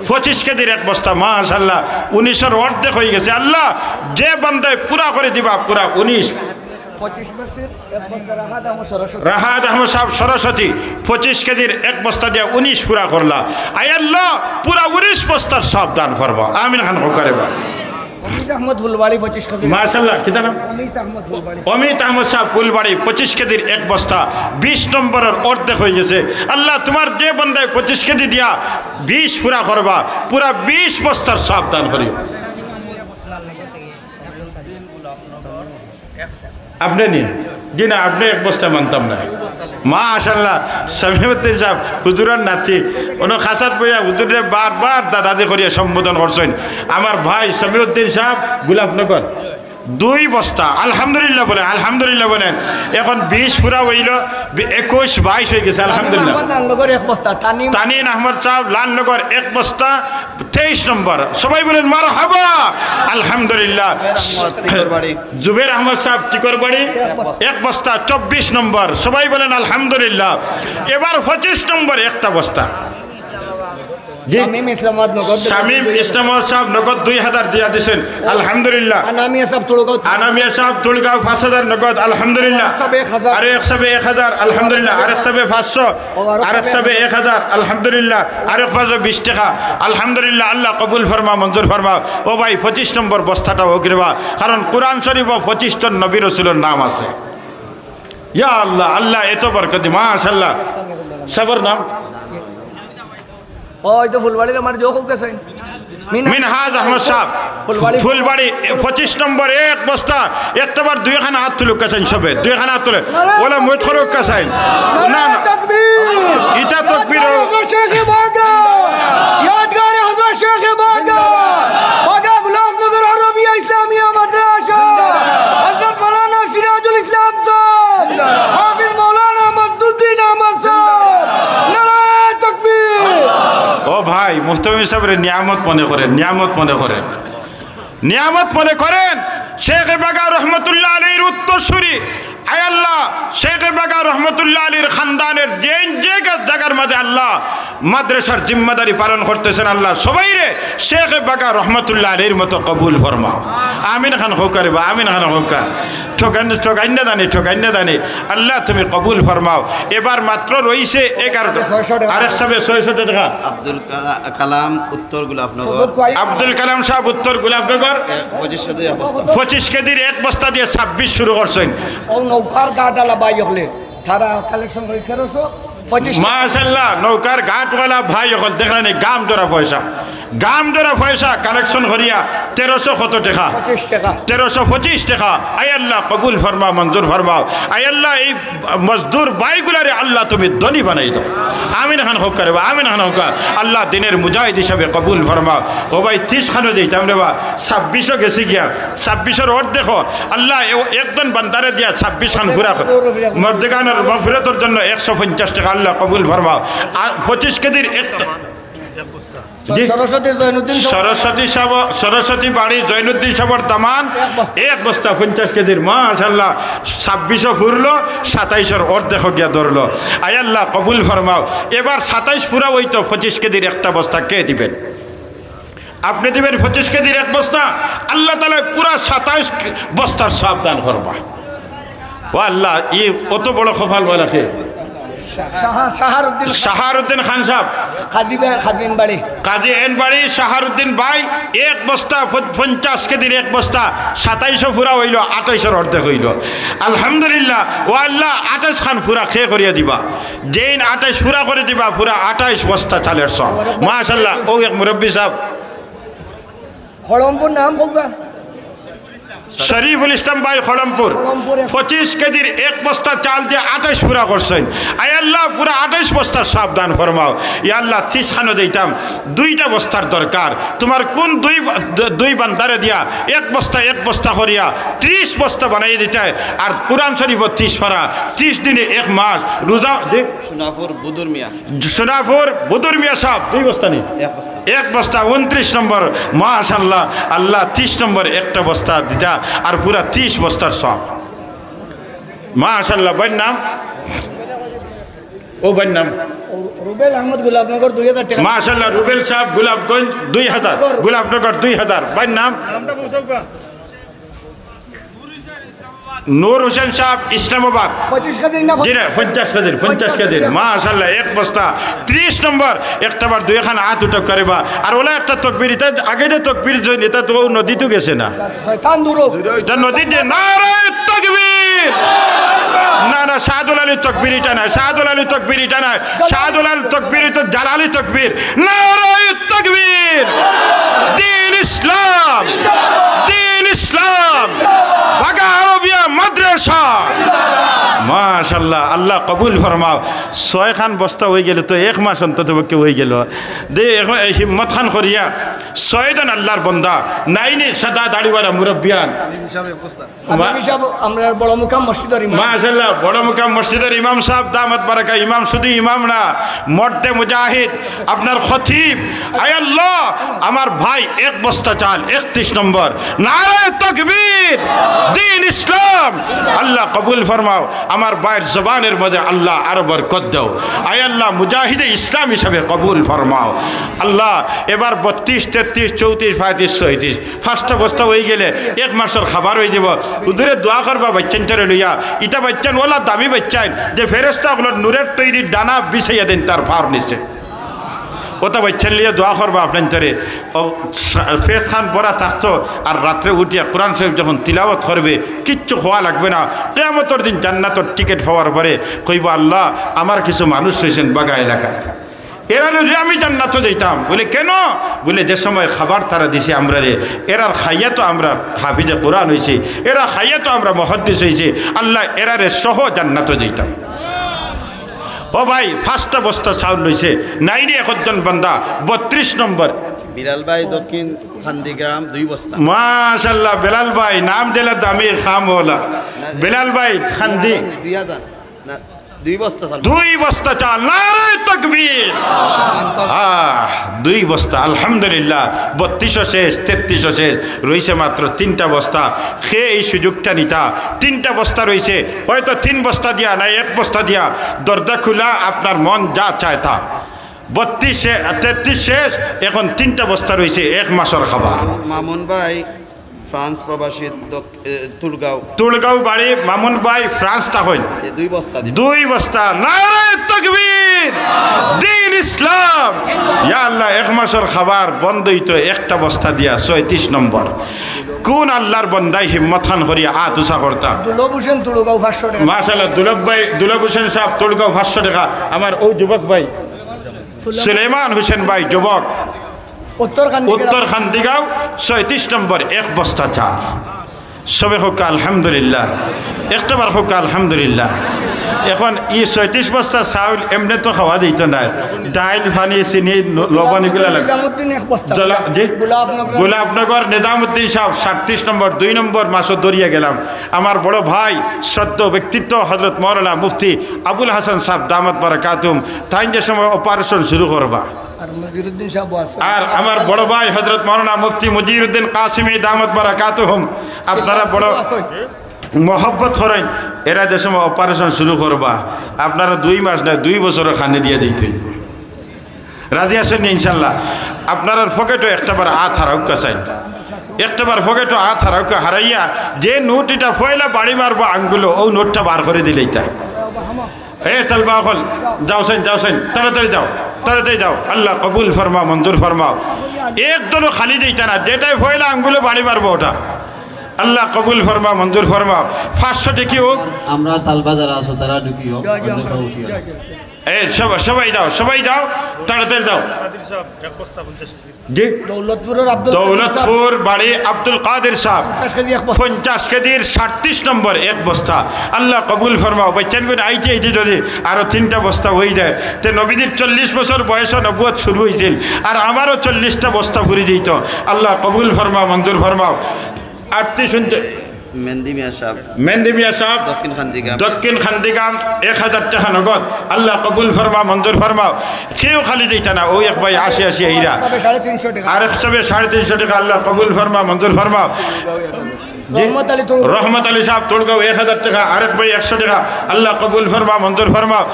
25 কেজির 1 বস্তা। মাশাআল্লাহ। 19-এর অর্ধেক হয়ে গেছে। আল্লাহ যে বান্দায় পুরা করে দিবা, পুরা 19। 25 বছর 1 বস্তা রাহাত আহমদ সরস্বতী, রাহাত আহমদ সাহেব সরস্বতী 25 কেজির 1 বস্তা দিয়ে 19 পুরা করলা। আয় আল্লাহ পুরা 19 বস্তার সব দান করবা। আমিন খান হোকারে বা। অমিত আহমদ ফুলবাড়ি 25 কেজি। মাশাআল্লাহ। কি নাম? অমিত আহমদ ফুলবাড়ি। অমিত আহমদ সাহেব ফুলবাড়ি 25 কেজির 1 বস্তা। 20 নম্বরের অর্ধেক হয়ে গেছে। আল্লাহ তোমার যে বান্দায় 25 কেজি দিয়া 20 পুরা করবা, পুরা 20 বস্তার সব দান করিও। আপনি নিন। জি না, আপনি 1 বস্তা মানতাম না। মাশাআল্লাহ। সামিউদ্দিন সাহেব হুজুরের নাতি, ওনো খাসাত বইয়া হুজুরে বারবার দাদাদি করিয়া সম্বোধন করছেন। আমার ভাই সামিউদ্দিন সাহেব গোলাপনগর 2 বস্তা আলহামদুলিল্লাহ বলেন, আলহামদুলিল্লাহ বলেন। এখন 20 পুরা হইল, 21 22 হয়ে গেছে আলহামদুলিল্লাহ। লালনগর 1 বস্তা, তানিন আহমদ সাহেব লালনগর 1 বস্তা 23 নম্বর। সবাই বলেন মারহাবা আলহামদুলিল্লাহ। জুবের আহমদ সাহেব টিকরবাড়ি 1 বস্তা 24 নম্বর। সবাই বলেন আলহামদুলিল্লাহ। এবার 25 নম্বর একটা বস্তা। শামীম ইসলামাবাদ শামীম ইসলামাবাদ সাহেব নগদ 2000 দিয়া দিয়েছেন আলহামদুলিল্লাহ। আনামিয়া সাহেব তুলগাঁও, আনামিয়া সাহেব তুলগাঁও 5000 নগদ আলহামদুলিল্লাহ। আর এক সাহেব 1000 আলহামদুলিল্লাহ। আরেক সাহেব 500, আরেক সাহেব 1000 আলহামদুলিল্লাহ। আরেক পাঁচশো 20 টাকা আলহামদুলিল্লাহ। আল্লাহ কবুল ফরমা, মঞ্জুর ফরমা। ও ভাই 25 নম্বর বস্তাটা অগ্রিবা, কারণ কোরআন শরীফ 25 জন নবী রাসূলের নাম আছে। ইয়া আল্লাহ, আল্লাহ এত বরকতি মাশাআল্লাহ। সবর নাম ওই তো ফুলবাড়ির আমার যোগ গেছে মিনহাজ আহমদ সাহেব ফুলবাড়ি 25 নম্বর 1 বস্তা। একটাবার 2 খানা হাত তুলে কাছেন, সবে 2 খানা হাত তুলে ওলা মুট করে কাছেন। না না এটা তাকবীর শেখ বাগা ইয়াদগার হযরত শেখ বাগা বাগা গুলামনগর আরবিয়া ইসলামিয়া মাদ্রাসা হযরত মাওলানা সিরাজুল ইসলাম সাহেব হাফিজ মাওলানা মসদুদ্দিন আহমদ সাহেব। নারায়ে তাকবীর। ও ভাই মুহতামিম সাহেবের নিয়ামত মনে করেন, নিয়ামত মনে করেন, নিয়ামত মনে করেন। শেখ বাগা রহমতুল্লাহ আলীর উত্তরসূরি আয় আল্লাহ, শেখ বাগা রহমতুল্লাহ আলীর খানদানের যে জায়গার মধ্যে আল্লাহ মাদ্রাসার জিম্মাদারি পালন করতেছেন, আল্লাহ সবাই রে শেখ বাগা রহমতুল্লাহ আলীর মতো কবুল ফরমাও। আমিন খান হোকা রে বা আমিন খান হোকা। ঠকাইন্না দানি আল্লাহ তুমি কবুল ফরমাও। এবার মাত্র রয়েছে 11টা। আরেক সাহেব 600 টাকা। আব্দুল কালাম উত্তর গোলাপনগর, আব্দুল কালাম সাহেব উত্তর গোলাপনগর 25 কেজির 1 বস্তা দিয়ে 26 শুরু করছেন। ও নৌকার গাটালা বাই হলে তারা কালেকশন করে 1325 মাশাআল্লাহ। নৌকার ঘাটওয়ালা ভাই হল দেখলেন গাম ধরা পয়সা, গাম ধরা পয়সা কালেকশন করিয়া 1300 কত টাকা? 25 টাকা, 1325 টাকা। আয় আল্লাহ কবুল ফরমা, মঞ্জুর ফরমাও। আয় আল্লাহ এই মজদুর বাইগুলারে আল্লাহ তুমি ধনী বানাই দাও। আমিন খান হোক করে বা আমিন খান হোক। আল্লাহ দিনের মুজাহিদ হিসাবে কবুল ফরমাও। ও ভাই 30 খানো দিতাম রে বা 26 গেছি গিয়া 26 ওর দেখো আল্লাহ একজন বান্দারে দিয়া 26 খান ঘুরা মর্দেগানের মগফিরাতের জন্য 150 টাকা আল্লাহ কবুল ফরমাও। আর 25 কেজির একটা সরস্বতী বাড়ি জৈনুদ্দিন সাহেবের দামান 1 বস্তা 50 কেজির মাশাআল্লাহ। 26 ফুরলো, 27 অর্ধেক গিয়া ধরলো। আয় আল্লাহ কবুল ফরমাও। এবার 27 পুরা হইতো 25 কেজির একটা বস্তা কে দিবেন? আপনি দিবেন 25 কেজির 1 বস্তা। আল্লাহ তাআলা পুরা 27 বস্তার সাবধান করবা। ও আল্লাহ ই কত বড় কপাল বলা কে শাহারউদ্দিন খান সাহেব কাজী এন বাড়ি শাহারউদ্দিন ভাই 1 বস্তা 50 কেজির 1 বস্তা 27 পুরা হইল, 28 অর্ধেক হইল আলহামদুলিল্লাহ। ও আল্লাহ 28 খান পুরা খেয়ে করিয়া দিবা। যেইন 28 পুরা করে দিবা পুরা 28 বস্তা চালের সব মাশাআল্লাহ। ও এক মুরব্বী সাহেব খড়মপুর নাম বলবা শরীফুল ইসলাম ভাই খড়মপুর 25 কেজির 1 বস্তা চাল দিয়ে 28 পুরা করছেন। আয় আল্লাহ পুরা 28 বস্তার সাবধান ফরমাও। ইয়া আল্লাহ 30 খানো দিতাম, 2টা বস্তার দরকার। তোমার কোন দুই বান্দারে দিয়া 1 বস্তা করিয়া 30 বস্তা বানাই দিতে। আর কোরআন শরীফ 30 পারা 30 দিনে 1 মাস রোজা। সোনাপুর বুদুর মিয়া সাহেব 2 বস্তা নেই 1 বস্তা 29 নম্বর মাশাআল্লাহ। আল্লাহ 30 নম্বর একটা বস্তা দিতা আর পুরা 30 বস্তার সব মাশাআল্লাহ। ভাইয়ের নাম? ও ভাইয়ের নাম রুবেল আহমদ গোলাপনগর 2000 টাকা মাশাআল্লাহ। রুবেল সাহেব গোলাপগঞ্জ 2000, গোলাপনগর 2000। ভাইয়ের নাম? নূর হোসেন সাহেব ইসলামাবাদ 25 কেজির না 50 কেজির মাশাআল্লাহ 1 বস্তা 30 নম্বর। একটাবার 2 খান হাত উঠক করিবা। আর ওলা একটা তকবীর এটা আগে যে তকবীর জন্য এটা তো নদী তো গেছে না, শয়তান দূরও এটা নদীতে নারে তাকবীর। না না শাহাদুল আলী তকবীর এটা না, শাহাদুল আলী তকবীর এটা না, শাহাদুল আলী তকবীর তো জালালি তকবীর। নারে তাকবীর। দ্বীন ইসলাম, দ্বীন ইসলাম, বাগা আরবিয়া মাদ্রাসা। মাশাল্লাহ, আল্লাহ কবুল ফরমাও। 6 খান বস্তা হয়ে গেল তো 1 মাস অন্তত পক্ষে হয়ে গেল। দে হিম্মত খান করিয়া 6 জন আল্লাহর বন্দা নাইনি সাদা দাড়িওয়ালা মুরব্বিয়ান আমরা বড় মুকাম মসজিদের ইমাম মাশাল্লাহ, বড় মুকাম মসজিদের ইমাম সাহেব দামাত বারাকা, ইমাম শুধু ইমাম না, মর্দে মুজাহিদ, আপনার খতিব। আয় আল্লাহ, আমার ভাই 1 বস্তা চাল 31 নম্বর, নারে তাকবীর, দ্বীন ইসলাম। আল্লাহ কবুল ফরমাও, আমার ভাইয়ের জবানের মধ্যে আল্লাহ আরো বরকত দাও। আয় আল্লাহ, মুজাহিদে ইসলাম হিসাবে কবুল ফরমাও আল্লাহ। এবার 32, 33, 34, 35, 36 5টা বস্তা হয়ে গেলে 1 মাসের খাবার হয়ে যাব। উদরে দোয়া করবা বাচ্চান তরে লইয়া, ইটা বাচ্চান ওলা দামি বাচ্চান যে ফেরেশতাগুলোর নূরের তৈরি ডানা বিছাইয়া দেন তার ফার নিচে, ওটা বাচ্চান লিয়ে দোয়া করবা আপনার তরে। ফেত খান পড়া থাকতো, আর রাত্রে উঠিয়া কোরআন শরীফ যখন তিলাওয়াত করবে কিচ্ছু হওয়া লাগবে না। কিয়ামতের দিন জান্নাতের টিকিট পাওয়ার পরে কইব, আল্লাহ আমার কিছু মানুষ রয়েছেন বাগা এলাকাত, এরা যদি আমি জান্নাতে যাইতাম। বলে কেন? বলে যে সময় খাবার তারা দিছে আমরা রে, এরার খাইয়া তো আমরা হাফিজে কোরআন হয়েছি, এরা খাইয়া তো আমরা মুহাদ্দিস হয়েছি, আল্লাহ এরারে সহ জান্নাতে যাইতাম। ও ভাই, 5টা বস্তা চাউল লইছে, নাইনি একজন বান্দা 32 নম্বর বিলাল ভাই দক্ষিণ খান্দিগ্রাম 2 বস্তা। মাশাল্লাহ, বেলাল ভাই নাম দিলে দামি খাম হলা। বেলাল ভাই খান্দি 2000 না 2 বস্তা চাল, 2 বস্তা চাল, নারে তাকবীর। 2 বস্তা, আলহামদুলিল্লাহ। 32 শেষ, 33 শেষ, রয়েছে মাত্র 3টা বস্তা। খেয়ে এই সুযোগটা নিতা, 3টা বস্তা রয়েছে, হয়তো 3 বস্তা দিয়া না 1 বস্তা দিয়া, দরজা খোলা, আপনার মন যা চায় তা। 32, 33 শেষ, এখন 3টা বস্তা রয়েছে 1 মাসের খাবার। মামুন ভাই ফ্রান্স প্রবাসী তুলগাঁও বাড়ি, মামুন ভাই ফ্রান্স তখন 2 বস্তা 2 বস্তা, নারে তাকবীর, দ্বীন ইসলাম। ইয়া আল্লাহ, 1 মাসের খাবার বন্ধ হইতো 1টা বস্তা দিয়া। 36 নম্বর কোন আল্লাহর বন্দাই হিম্মত খান করিয়া উষা করতাম। দুলভ হোসেন তুলগাঁও 500 টাকা। মাশাআল্লাহ, দুলভ হোসেন সাহেব তুলগাঁও 500 টাকা। আমার ওই যুবক ভাই সুলেমান হোসেন ভাই যুবক, উত্তর খান্দিগাঁও 37 নম্বর 1 বস্তা চাল। সবে হোক আলহামদুলিল্লাহ, একটাবার হোক আলহামদুলিল্লাহ। এখন ই 36 বস্তা চাউল এমনি তো খাওয়া দিত না, ডাইল পানি চিনি লবণ এগুলো লাগে। গোলাপনগর নিজামুদ্দিন সাহেব 37 নম্বর 2 নম্বর মাসও দরিয়া গেলাম। আমার বড় ভাই শ্রদ্ধ ব্যক্তিত্ব হজরত মৌলানা মুফতি আবুল হাসান সাহেব দামাত বারাকাতুম, তাই যে সময় অপারেশন শুরু করবা। আর আমার বড় ভাই হজরত মৌলানা মুফতি মুজিরউদ্দিন কাসিমি দামাত বারাকাতুহুম, আপনারা বড় মহব্বত করেন, এরা যে সময় অপারেশন শুরু করবা, আপনারা 2 মাস না 2 বছরের খানে দিয়ে দিতে রাজি আছেন ইনশাল্লাহ। আপনার পকেটও একটাবার হাত হারাউকা চাই, একটাবার পকেটও হাত হারাউকা হারাইয়া যে নোট এটা ফয়লা বাড়ি মারবো আঙ্গুলো, ও নোটটা বার করে দিলেই তা। তালবা হল যাওছেন তাড়াতাড়ি যাও, তাড়াতাড়ি যাও। আল্লাহ কবুল ফরমাও, মঞ্জুর ফরমাও। একদমও খালি দিইতা না, যেটাই ফয়লা আঙ্গুলো বাড়ি মারবো ওটা। আল্লাহ কবুল ফরমাও, মঞ্জুর ফরমাও। 500 টাকি হোক, আমরা তালবাজার আছো তারা ঢুকিও, সবাই যাও, সবাই যাও, তাড়াতাড়ি যাও। দৌলতপুর বাড়ি আব্দুল কাদের সাহেব 50 কেজির 37 নম্বর 1 বস্তা। আল্লাহ কবুল ফরমাও। বাচ্চান আইতে যদি আরো 3টা বস্তা হয়ে যায়, তো নবীজির 40 বছর বয়সে নবুয়ত শুরু হয়েছিল, আর আমারও 40টা বস্তা ভরে দিত। আল্লাহ কবুল ফরমাও, মঞ্জুর ফরমাও। আরতি শুনতে মেহেন্দি মিয়া সাহেব দক্ষিণ খান্দিগাম 1000 টাকা নগদ। আল্লাহ কবুল ফরমাও, মঞ্জুর ফরমাও। কেউ খালি দিতা না, ওই এক ভাই 80 এইরা, আর 350 টাকা। আল্লাহ কবুল ফরমাও, মঞ্জুর ফরমাও। রহমত আলী সাহেব তুলগাঁও 1000 টাকা, আরেক ভাই 100 টাকা। আল্লাহ কবুল ফরমাও, মঞ্জুর ফরমাও।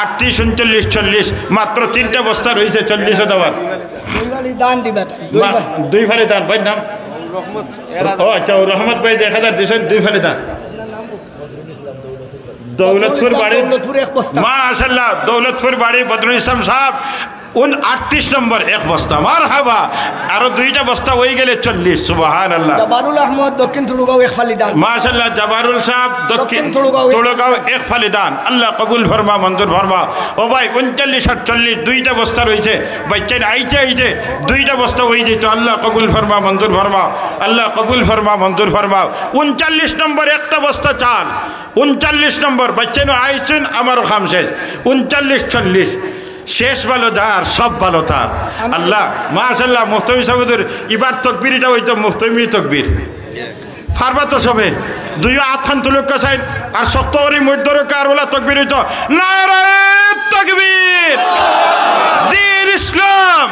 38, 39, 40 মাত্র 3টা বস্তা রয়েছে 40 দেওয়ার। 2 ফালি দান ভাই নাম আচ্ছা, রহমত ভাই 1000 দিয়েছেন, 2 ফালি দান। দৌলতপুর বাড়ি, মাশাআল্লাহ, দৌলতপুর বাড়ি বদরুল ইসলাম সাহেব 38 নম্বর এক বস্তা মারহাবা আরো 2টা বস্তা হয়ে গেলে 40 সুবহানাল্লাহ জবারুল আহমদ দক্ষিণ তুলুগাঁও এক ফালি দান মাশাআল্লাহ জাবারুল সাহেব দক্ষিণ তুলুগাঁও এক ফালি দান আল্লাহ কবুল ফরমা মঞ্জুর ফরমা ও ভাই 39 48 2টা বস্তা রয়েছে বাচ্চা আইতে 2টা বস্তা হয়ে যেত আল্লাহ কবুল ফরমা মঞ্জুর ফরমা আল্লাহ কবুল ফরমা মঞ্জুর ফরমা 39 নম্বর একটা বস্তা চাল 39 নম্বর বাচ্চা আইছেন আমারও খাম শেষ 39 40 শেষ ভালো যার সব ভালো তার আল্লাহ মাশাআল্লাহ মুফতি সাহেবের ইবার তকবীরটা হইতো মুফতি তকবীর ফারবা তো সবে 2 আটখান তুলুক কাছাই আর শক্ত করে মধ্যরে কারওয়ালা তকবীর হইতো নারায়ে তাকবীর দ্বীন ইসলাম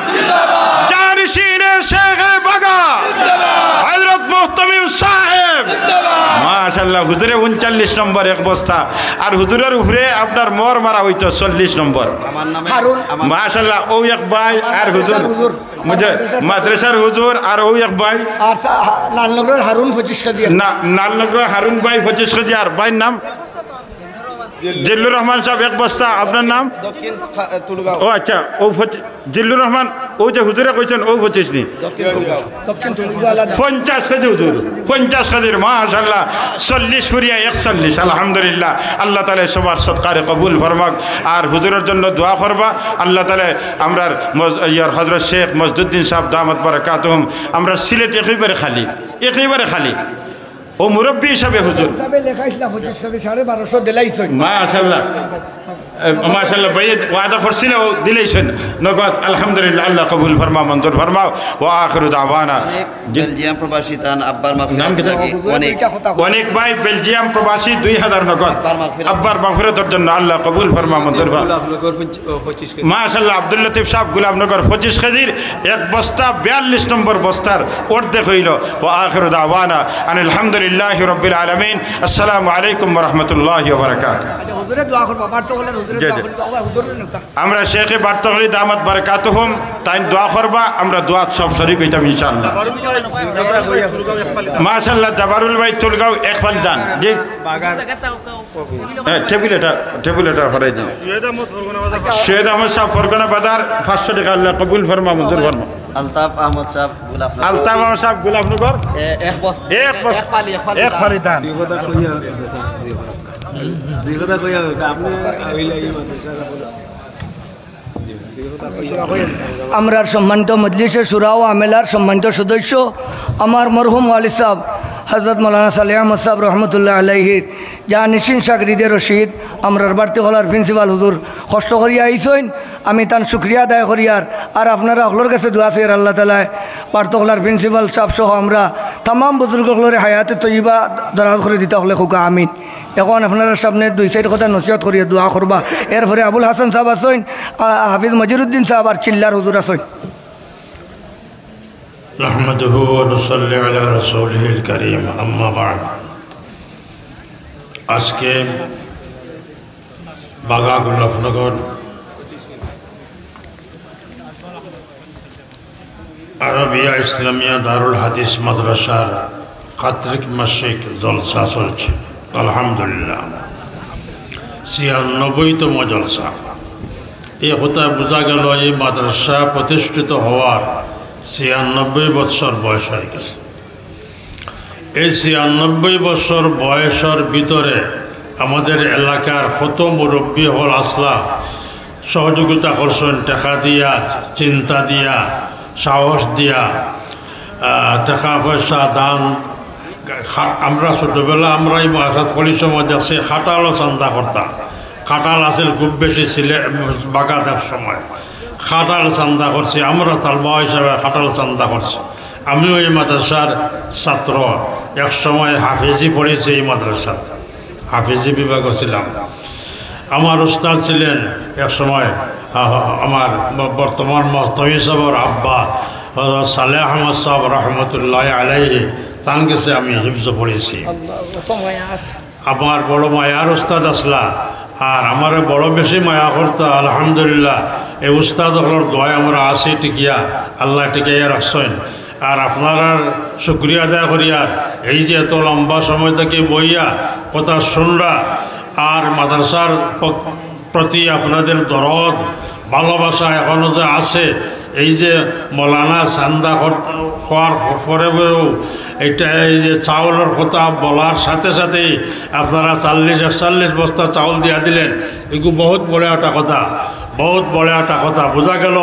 জানিশিনে শেখ বাগা হযরত মুহতামিম সাহেব মাশাআল্লাহ হুজুরে 39 নম্বর এক বস্তা আর হুজুরের উপরে আপনার মোর মারা হইতো 40 নম্বর আমার নামে হারুন মাশাআল্লাহ ও এক ভাই আর হুজুর মুঝে মাদ্রাসার হুজুর আর ও এক ভাই আর লালনগরের হারুন 25 কেজি না নালনগর হারুন ভাই 25 কেজি আর ভাইয়ের নাম জিল্লুর রহমান সাহেব এক বস্তা আপনার নাম দক্ষিণ তুলগাঁও ও আচ্ছা ও জিল্লুর রহমান ও যে হুজুরে কইছেন ও 25 নি দক্ষিণ তুলুগাঁও আলাদা 50 কেজি হুজুর 50 কেজির মাশাআল্লাহ 40 ফুরিয়া 41 আলহামদুলিল্লাহ আল্লাহ তাআলা সবার সৎকারে কবুল ফরমাক আর হুজুরের জন্য দোয়া করবা আল্লাহ তাআলা আমরার ইয়ার হযরত শেখ মজদুদ্দিন সাহেব দামাত বারাকাতুহুম আমরা সিলেট একেবারে খালি ও মুরব্বী হিসাবে হুজুর হিসাবে লেখাইছিলাম 25 কেজি 1250 দিলাইছই মাশাআল্লাহ মাশাআল্লাহ ভাই ওয়াদা করছিল দিলেইছেন নগদ আলহামদুলিল্লাহ আল্লাহ কবুল ফরমা মঞ্জুর ফরমাও ওয়া আখিরু দাওয়ানা বেলজিয়াম প্রবাসী তান আব্বার নাম মাগফিরাত কি? লাগি অনেক অনেক ভাই বেলজিয়াম প্রবাসী 2000 নগদ আব্বার মাগফিরাতের জন্য আল্লাহ কবুল ফরমা মঞ্জুর ফরমা মাশাআল্লাহ আব্দুল লতিফ সাহেব গোলামনগর 25 কেজির এক বস্তা 42 নম্বর বস্তার অর্ধেক হইল ওয়া আখিরু দাওয়ানা আলহামদুলিল্লাহি রাব্বিল আলামিন আসসালামু আলাইকুম ওয়া রাহমাতুল্লাহি ওয়া বারাকাতুহু হুজুরে দোয়া করবা পারতো বলে হুজুরে দোয়া করবা হুজুরে নকা আমরা শেখে বার্তগলি দামাত বারাকাতুহুম তাই দোয়া করবা আমরা দোয়া সব শরীক হইতাম ইনশাআল্লাহ মাশাআল্লাহ জাবারুল ভাই তুলগাঁও এক ফালি দান জি টেবিলটা ফরাই দিন সৈয়দ আহমদ সাহেব ফরগনা বাজার 500 টাকা আল্লাহ কবুল ফরমা মঞ্জুর ফরমা আলতাফ আহমদ সাহেব গোলাপ আলতাফ আহমদ সাহেব গোলাপনগর এক বস্তা এক ফালি দান আমরার সম্মানিত মজলিসের সুরা ও আমেলার সম্মানিত সদস্য আমার মরহুম ওয়ালিদ সাহেব হজরত মৌলানা সালেহ আহমদ সাহেব রহমতুল্লাহ আলাইহির যা নিশিন সাগরিদে রশিদ আমরার বাড়তি হলার প্রিন্সিপাল হুজুর কষ্ট করিয়া আইসইন আমি তার শুক্রিয়া আদায় করিয়ার আর আপনারা সকলের কাছে দোয়া চেয়ে আল্লাহ তালায় পার্থ হলার প্রিন্সিপাল সাহেব সহ আমরা তামাম বুজুর্গগুলোর হায়াতে তৈবা দরাজ করে দিতে হলে খুকা আমিন এখন আপনার সামনে 2 কথা নসিহত করিয়া দোয়া করবা এরপরে আবুল হাসান সাহেব আসইন হাফিজ মজিরুদ্দিন সাহেব আর চিল্লার হুজুর আসইন نحمده ونصلي على رسوله الكريم أما بعد আজকে বাগা গোলাপনগর আরবিয়া ইসলামিয়া দারুল হাদিস মাদ্রাসার কাতরিক মাসিক জলসা চলছে আলহামদুলিল্লাহ 96তম জলসা এই কথা বোঝা গেল এই মাদ্রাসা প্রতিষ্ঠিত হওয়ার 96 বছর বয়স হয়ে গেছে এই 96 বছর বয়সের ভিতরে আমাদের এলাকার কত মুরব্বী হল আসলা সহযোগিতা করছেন টাকা দিয়া চিন্তা দিয়া সাহস দিয়া টাকা পয়সা দান আমরা ছোটোবেলা আমরা এই ফলির সময় দেখছি খাটালও চান্দা করতাম খাটাল আছিল খুব বেশি ছিলে বাগানের সময় খাটাল চান্দা করছি আমরা তালবা হিসাবে খাটাল চান্দা করছি আমিও এই মাদ্রাসার ছাত্র এক সময় হাফিজি পড়েছি এই মাদ্রাসাত হাফিজি বিভাগ ছিলাম আমার উস্তাদ ছিলেন এক সময় আমার বর্তমান মুফতি সাহেবের আব্বা সালেহ আহমদ সাহেব রহমতুল্লাহ আলাইহি তার কাছে আমি হিফজ পড়েছি আমার বড় মায়ার উস্তাদ আসলা আর আমার বড় বেশি মায়া করতো আলহামদুলিল্লাহ এই উস্তাদ হলোর দোয়ায় আমরা আসি টিকিয়া আল্লাহ টিকিয়া রাখছেন আর আপনারা শুক্রিয়া আদায় করিয়ার এই যে এত লম্বা সময় থেকে বইয়া কথা শুনরা আর মাদ্রাসার প্রতি আপনাদের দরদ ভালোবাসা এখনও যে আছে, এই যে মৌলানা চান্দা খোয়ার পরেও এটা এই যে চাউলের কথা বলার সাথে সাথেই আপনারা 40-41 বস্তা চাউল দিয়া দিলেন, এগুলো বহুত বড় একটা কথা, বহুত বড় একটা কথা। বোঝা গেল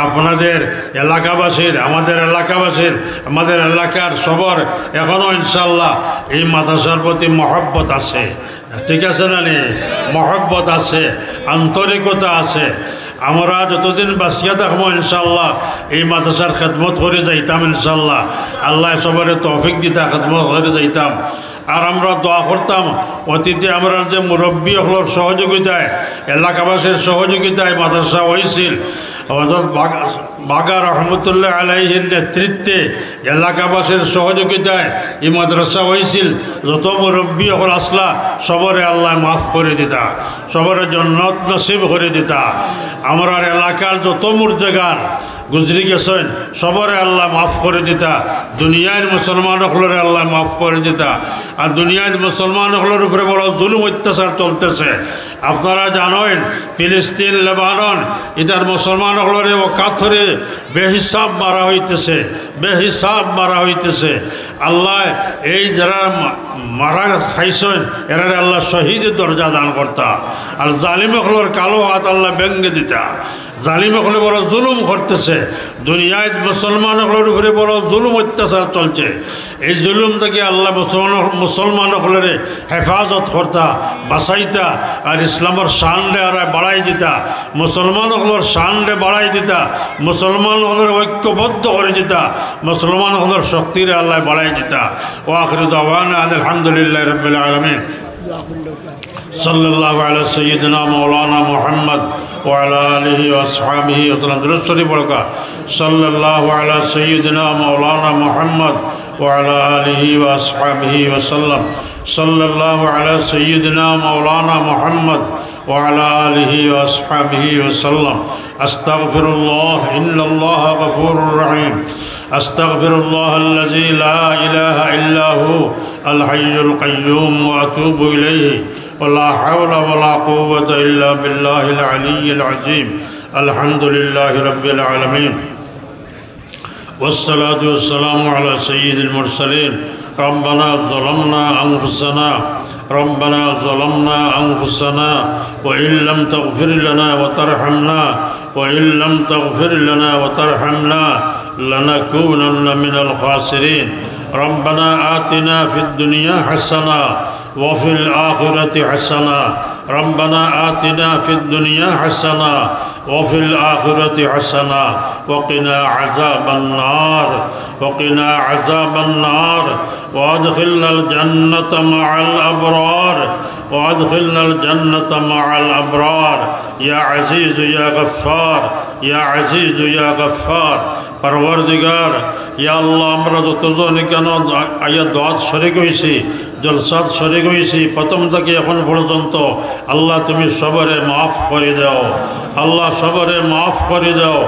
আপনাদের এলাকাবাসীর, আমাদের এলাকাবাসীর, আমাদের এলাকার সবার এখনও ইনশাল্লাহ এই মাদ্রাসার প্রতি মহব্বত আছে। ঠিক আছে না নি? মহব্বত আছে, আন্তরিকতা আছে। আমরা যতদিন বাঁচিয়া থাকবো ইনশাল্লাহ এই মাদ্রাসার খেদমত করে যাইতাম ইনশাল্লাহ। আল্লাহ সবারে তৌফিক দিতা, খেদমত করে যাইতাম। আর আমরা দোয়া করতাম অতীতে আমরা যে মুরব্বী হলোর সহযোগিতায়, এলাকাবাসীর সহযোগিতায় মাদ্রাসা হয়েছিল, বাগা রহমতুল্লাহ আলাইহির নেতৃত্বে এলাকাবাসীর সহযোগিতায় এই মাদ্রাসা হয়েছিল। যত মুরব্বী হল আসলা সবরে আল্লাহ মাফ করে দিতা, সবরে জন্নত নসিব করে দিতা। আমরা এলাকার যত মুর্দেগান গুজরি গেছেন সবরে আল্লাহ মাফ করে দিতা। দুনিয়ার মুসলমান হলরে আল্লাহ মাফ করে দিতা। আর দুনিয়ার মুসলমান হলের উপরে বড় জুলুম অত্যাচার চলতেছে। আপনারা জানেন ফিলিস্তিন, লেবানন, ইতার মুসলমান হলরে ওকাথরে বেহিসাব মারা হইতেছে, বেহিসাব মারা হইতেছে। আল্লাহ এই যারা মারা খাইছেন এরা আল্লাহ শহীদের দরজা দান করতা। আর জালিম হলর কালো হাত আল্লাহ ব্যঙ্গে দিতা। জালিম হলে বড় জুলুম করতেছে, দুনিয়ায় মুসলমান হলের উপরে বড় জুলুম অত্যাচার চলছে। এই জুলুম থেকে আল্লাহ মুসলমান হলের হেফাজত করতা, বাঁচাইতা। আর ইসলামের শানরে আর বাড়াই দিতা, মুসলমান হলের শানরে বাড়াই দিতা, মুসলমান হলের ঐক্যবদ্ধ করে দিতা, মুসলমান হলের শক্তিরে আল্লাহ বাড়াই দিতা। ও আখির দাওয়ানা আলহামদুলিল্লাহ রাব্বিল আলামিন। সাল্লাল্লাহু আলা সাইয়্যিদিনা মাওলানা মুহাম্মদ ওয়া আলা আলিহি ওয়া আসহাবিহি ওয়া সাল্লাম। দুরূদ শরীফ পড়া। সাল্লাল্লাহু আলা সাইয়্যিদিনা মাওলানা মুহাম্মদ ওয়া আলা আলিহি ওয়া আসহাবিহি ওয়া সাল্লাম। সাল্লাল্লাহু আলা সাইয়্যিদিনা মাওলানা মুহাম্মদ ওয়া আলা আলিহি ওয়া আসহাবিহি ওয়া সাল্লাম। আস্তাগফিরুল্লাহ, ইন্নাল্লাহা গফুরুর রহিম। আস্তাগফিরুল্লাহ আল্লাযী লা ইলাহা ইল্লা হু আল হাইয়ুল কাইয়্যুম ওয়া আতুবু ইলাইহি ولا حول ولا قوة إلا بالله العلي العظيم. الحمد لله رب العالمين والصلاة والسلام على سيد المرسلين. ربنا ظلمنا أنفسنا، ربنا ظلمنا أنفسنا وإن لم تغفر لنا وترحمنا، وإن لم تغفر لنا وترحمنا لنكونن من الخاسرين. ربنا آتنا في الدنيا حسنة وفي الآخرة حسنة. ربنا آتنا في الدنيا حسنة وفي الآخرة حسنة وقنا عذاب النار، وقنا عذاب النار. وأدخلنا الجنة مع الأبرار، وأدخلنا الجنة مع الأبرار. يا عزيز يا غفار، يا عزيز يا غفار. পরবর্তীগার ইয়া আল্লাহ, আমরা যতজন কেন আয়া দোয়াত শরীক হয়েছি, জলসাত শরীক হয়েছি, প্রথম থেকে এখন পর্যন্ত আল্লাহ তুমি সবরে মাফ করে দাও। আল্লাহ সবরে মাফ করে দাও।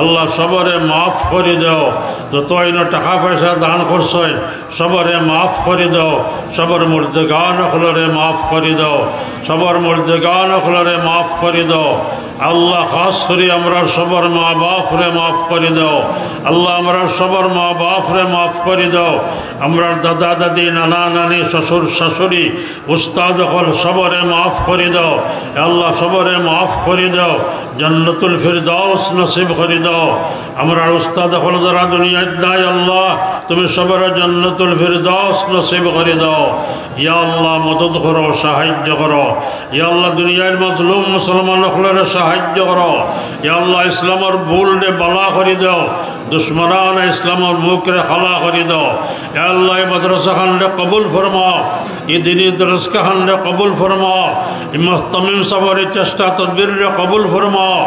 আল্লাহ সবরে মাফ করে দাও। যত আইন টাকা পয়সা দান করছেন সবরে মাফ করে দাও। সবর মুর্দেগান হলরে মাফ করে দাও। সবর মুর্দেগান হলরে মাফ করে দাও। আল্লাহ খাস করে আমরা সবর মা বাপরে মাফ করে দাও। আল্লাহ আমরা সবর মা বাপরে মাফ করে দাও। আমরা দাদা দাদি, নানা নানি, শ্বশুর শাশুড়ি, উস্তাদ হল সবরে মাফ করে দাও। আল্লাহ সবরে মাফ করে দাও। জান্নাতুল ফিরদাউস নসিব করে দাও। আমরা উস্তাদ হল যারা দুনিয়ায় নাই আল্লাহ তুমি সবরে জান্নাতুল ফিরদাউস নসিব করে দাও। ইয়া আল্লাহ মদদ করো, সাহায্য করো। ইয়া আল্লাহ দুনিয়ার মজলুম মুসলমান হলের সাহায্য করো। ইয়া আল্লাহ ইসলামের ভুলরে বালা করে দাও। দুশ্মনান ইসলামের মুখরে খালা করে দাও। ইয়া আল্লাহ মাদ্রাসা খানরে কবুল ফরমাও। এই দিনই দরসকা খানরে কবুল ফরমাও। ইমাম সাবরের চেষ্টা তদবিরে কবুল ফরমাও।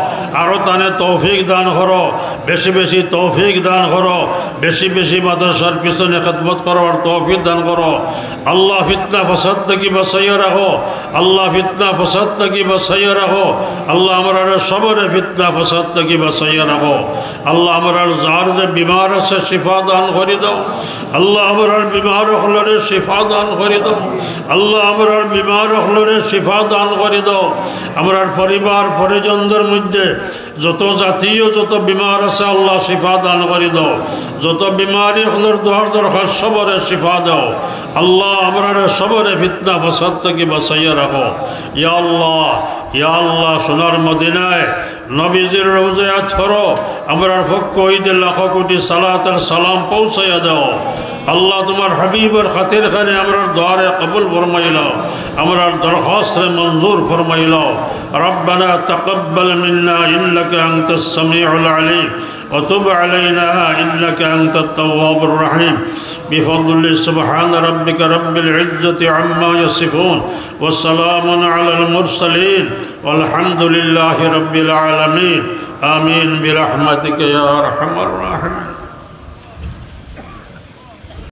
আরও তানে তৌফিক দান করো, বেশি বেশি তৌফিক দান করো, বেশি বেশি মাদ্রাসার পিছনে খেদমত করার তৌফিক দান করো। আল্লাহ ফিতনা ফসাদ থেকে বাঁচাইয়া রাখো। আল্লাহ ফিতনা ফসাদ থেকে বাঁচাইয়া রাখো। আল্লাহ আমরা সবরে ফিতনা ফাসাদ থেকে বাঁচাইয়া রাখো আল্লাহ আমরা যার যে বিমার আছে শিফা দান করে দাও আল্লাহ আমরার বিমার হলরে শিফা দান করে দাও আল্লাহ আমরার বিমার হলরে শিফা দান করে দাও আমরার পরিবার পরিজনদের মধ্যে যত জাতীয় যত বিমার আছে আল্লাহ শিফা দান করে দাও যত বিমারি হলর দোয়ার দরকার সবরে শিফা দাও আল্লাহ আমরার সবরে ফিতনা ফাসাদ থেকে বাঁচাইয়া রাখো ইয়া আল্লাহ সোনার মদিনায় নবীজির রওজায় আছরো আমরার পক্ষ হইতে লাখ কোটি সালাত আর সালাম পৌঁছাইয়া দাও আল্লাহ তোমার হাবিবের খাতির খানে আমরার দোয়ারে কবুল ফরমাইলাও আমরার দরখাস্তে মঞ্জুর ফরমাইলাও রব্বানা তাকাব্বাল মিন্না ইন্নাকা আনতাস সামিউল আলিম وتب علينا إنك أنت التواب الرحيم بفضل سبحان ربك رب العزة عما يصفون والسلام على المرسلين والحمد لله رب العالمين آمين برحمتك يا أرحم الراحمين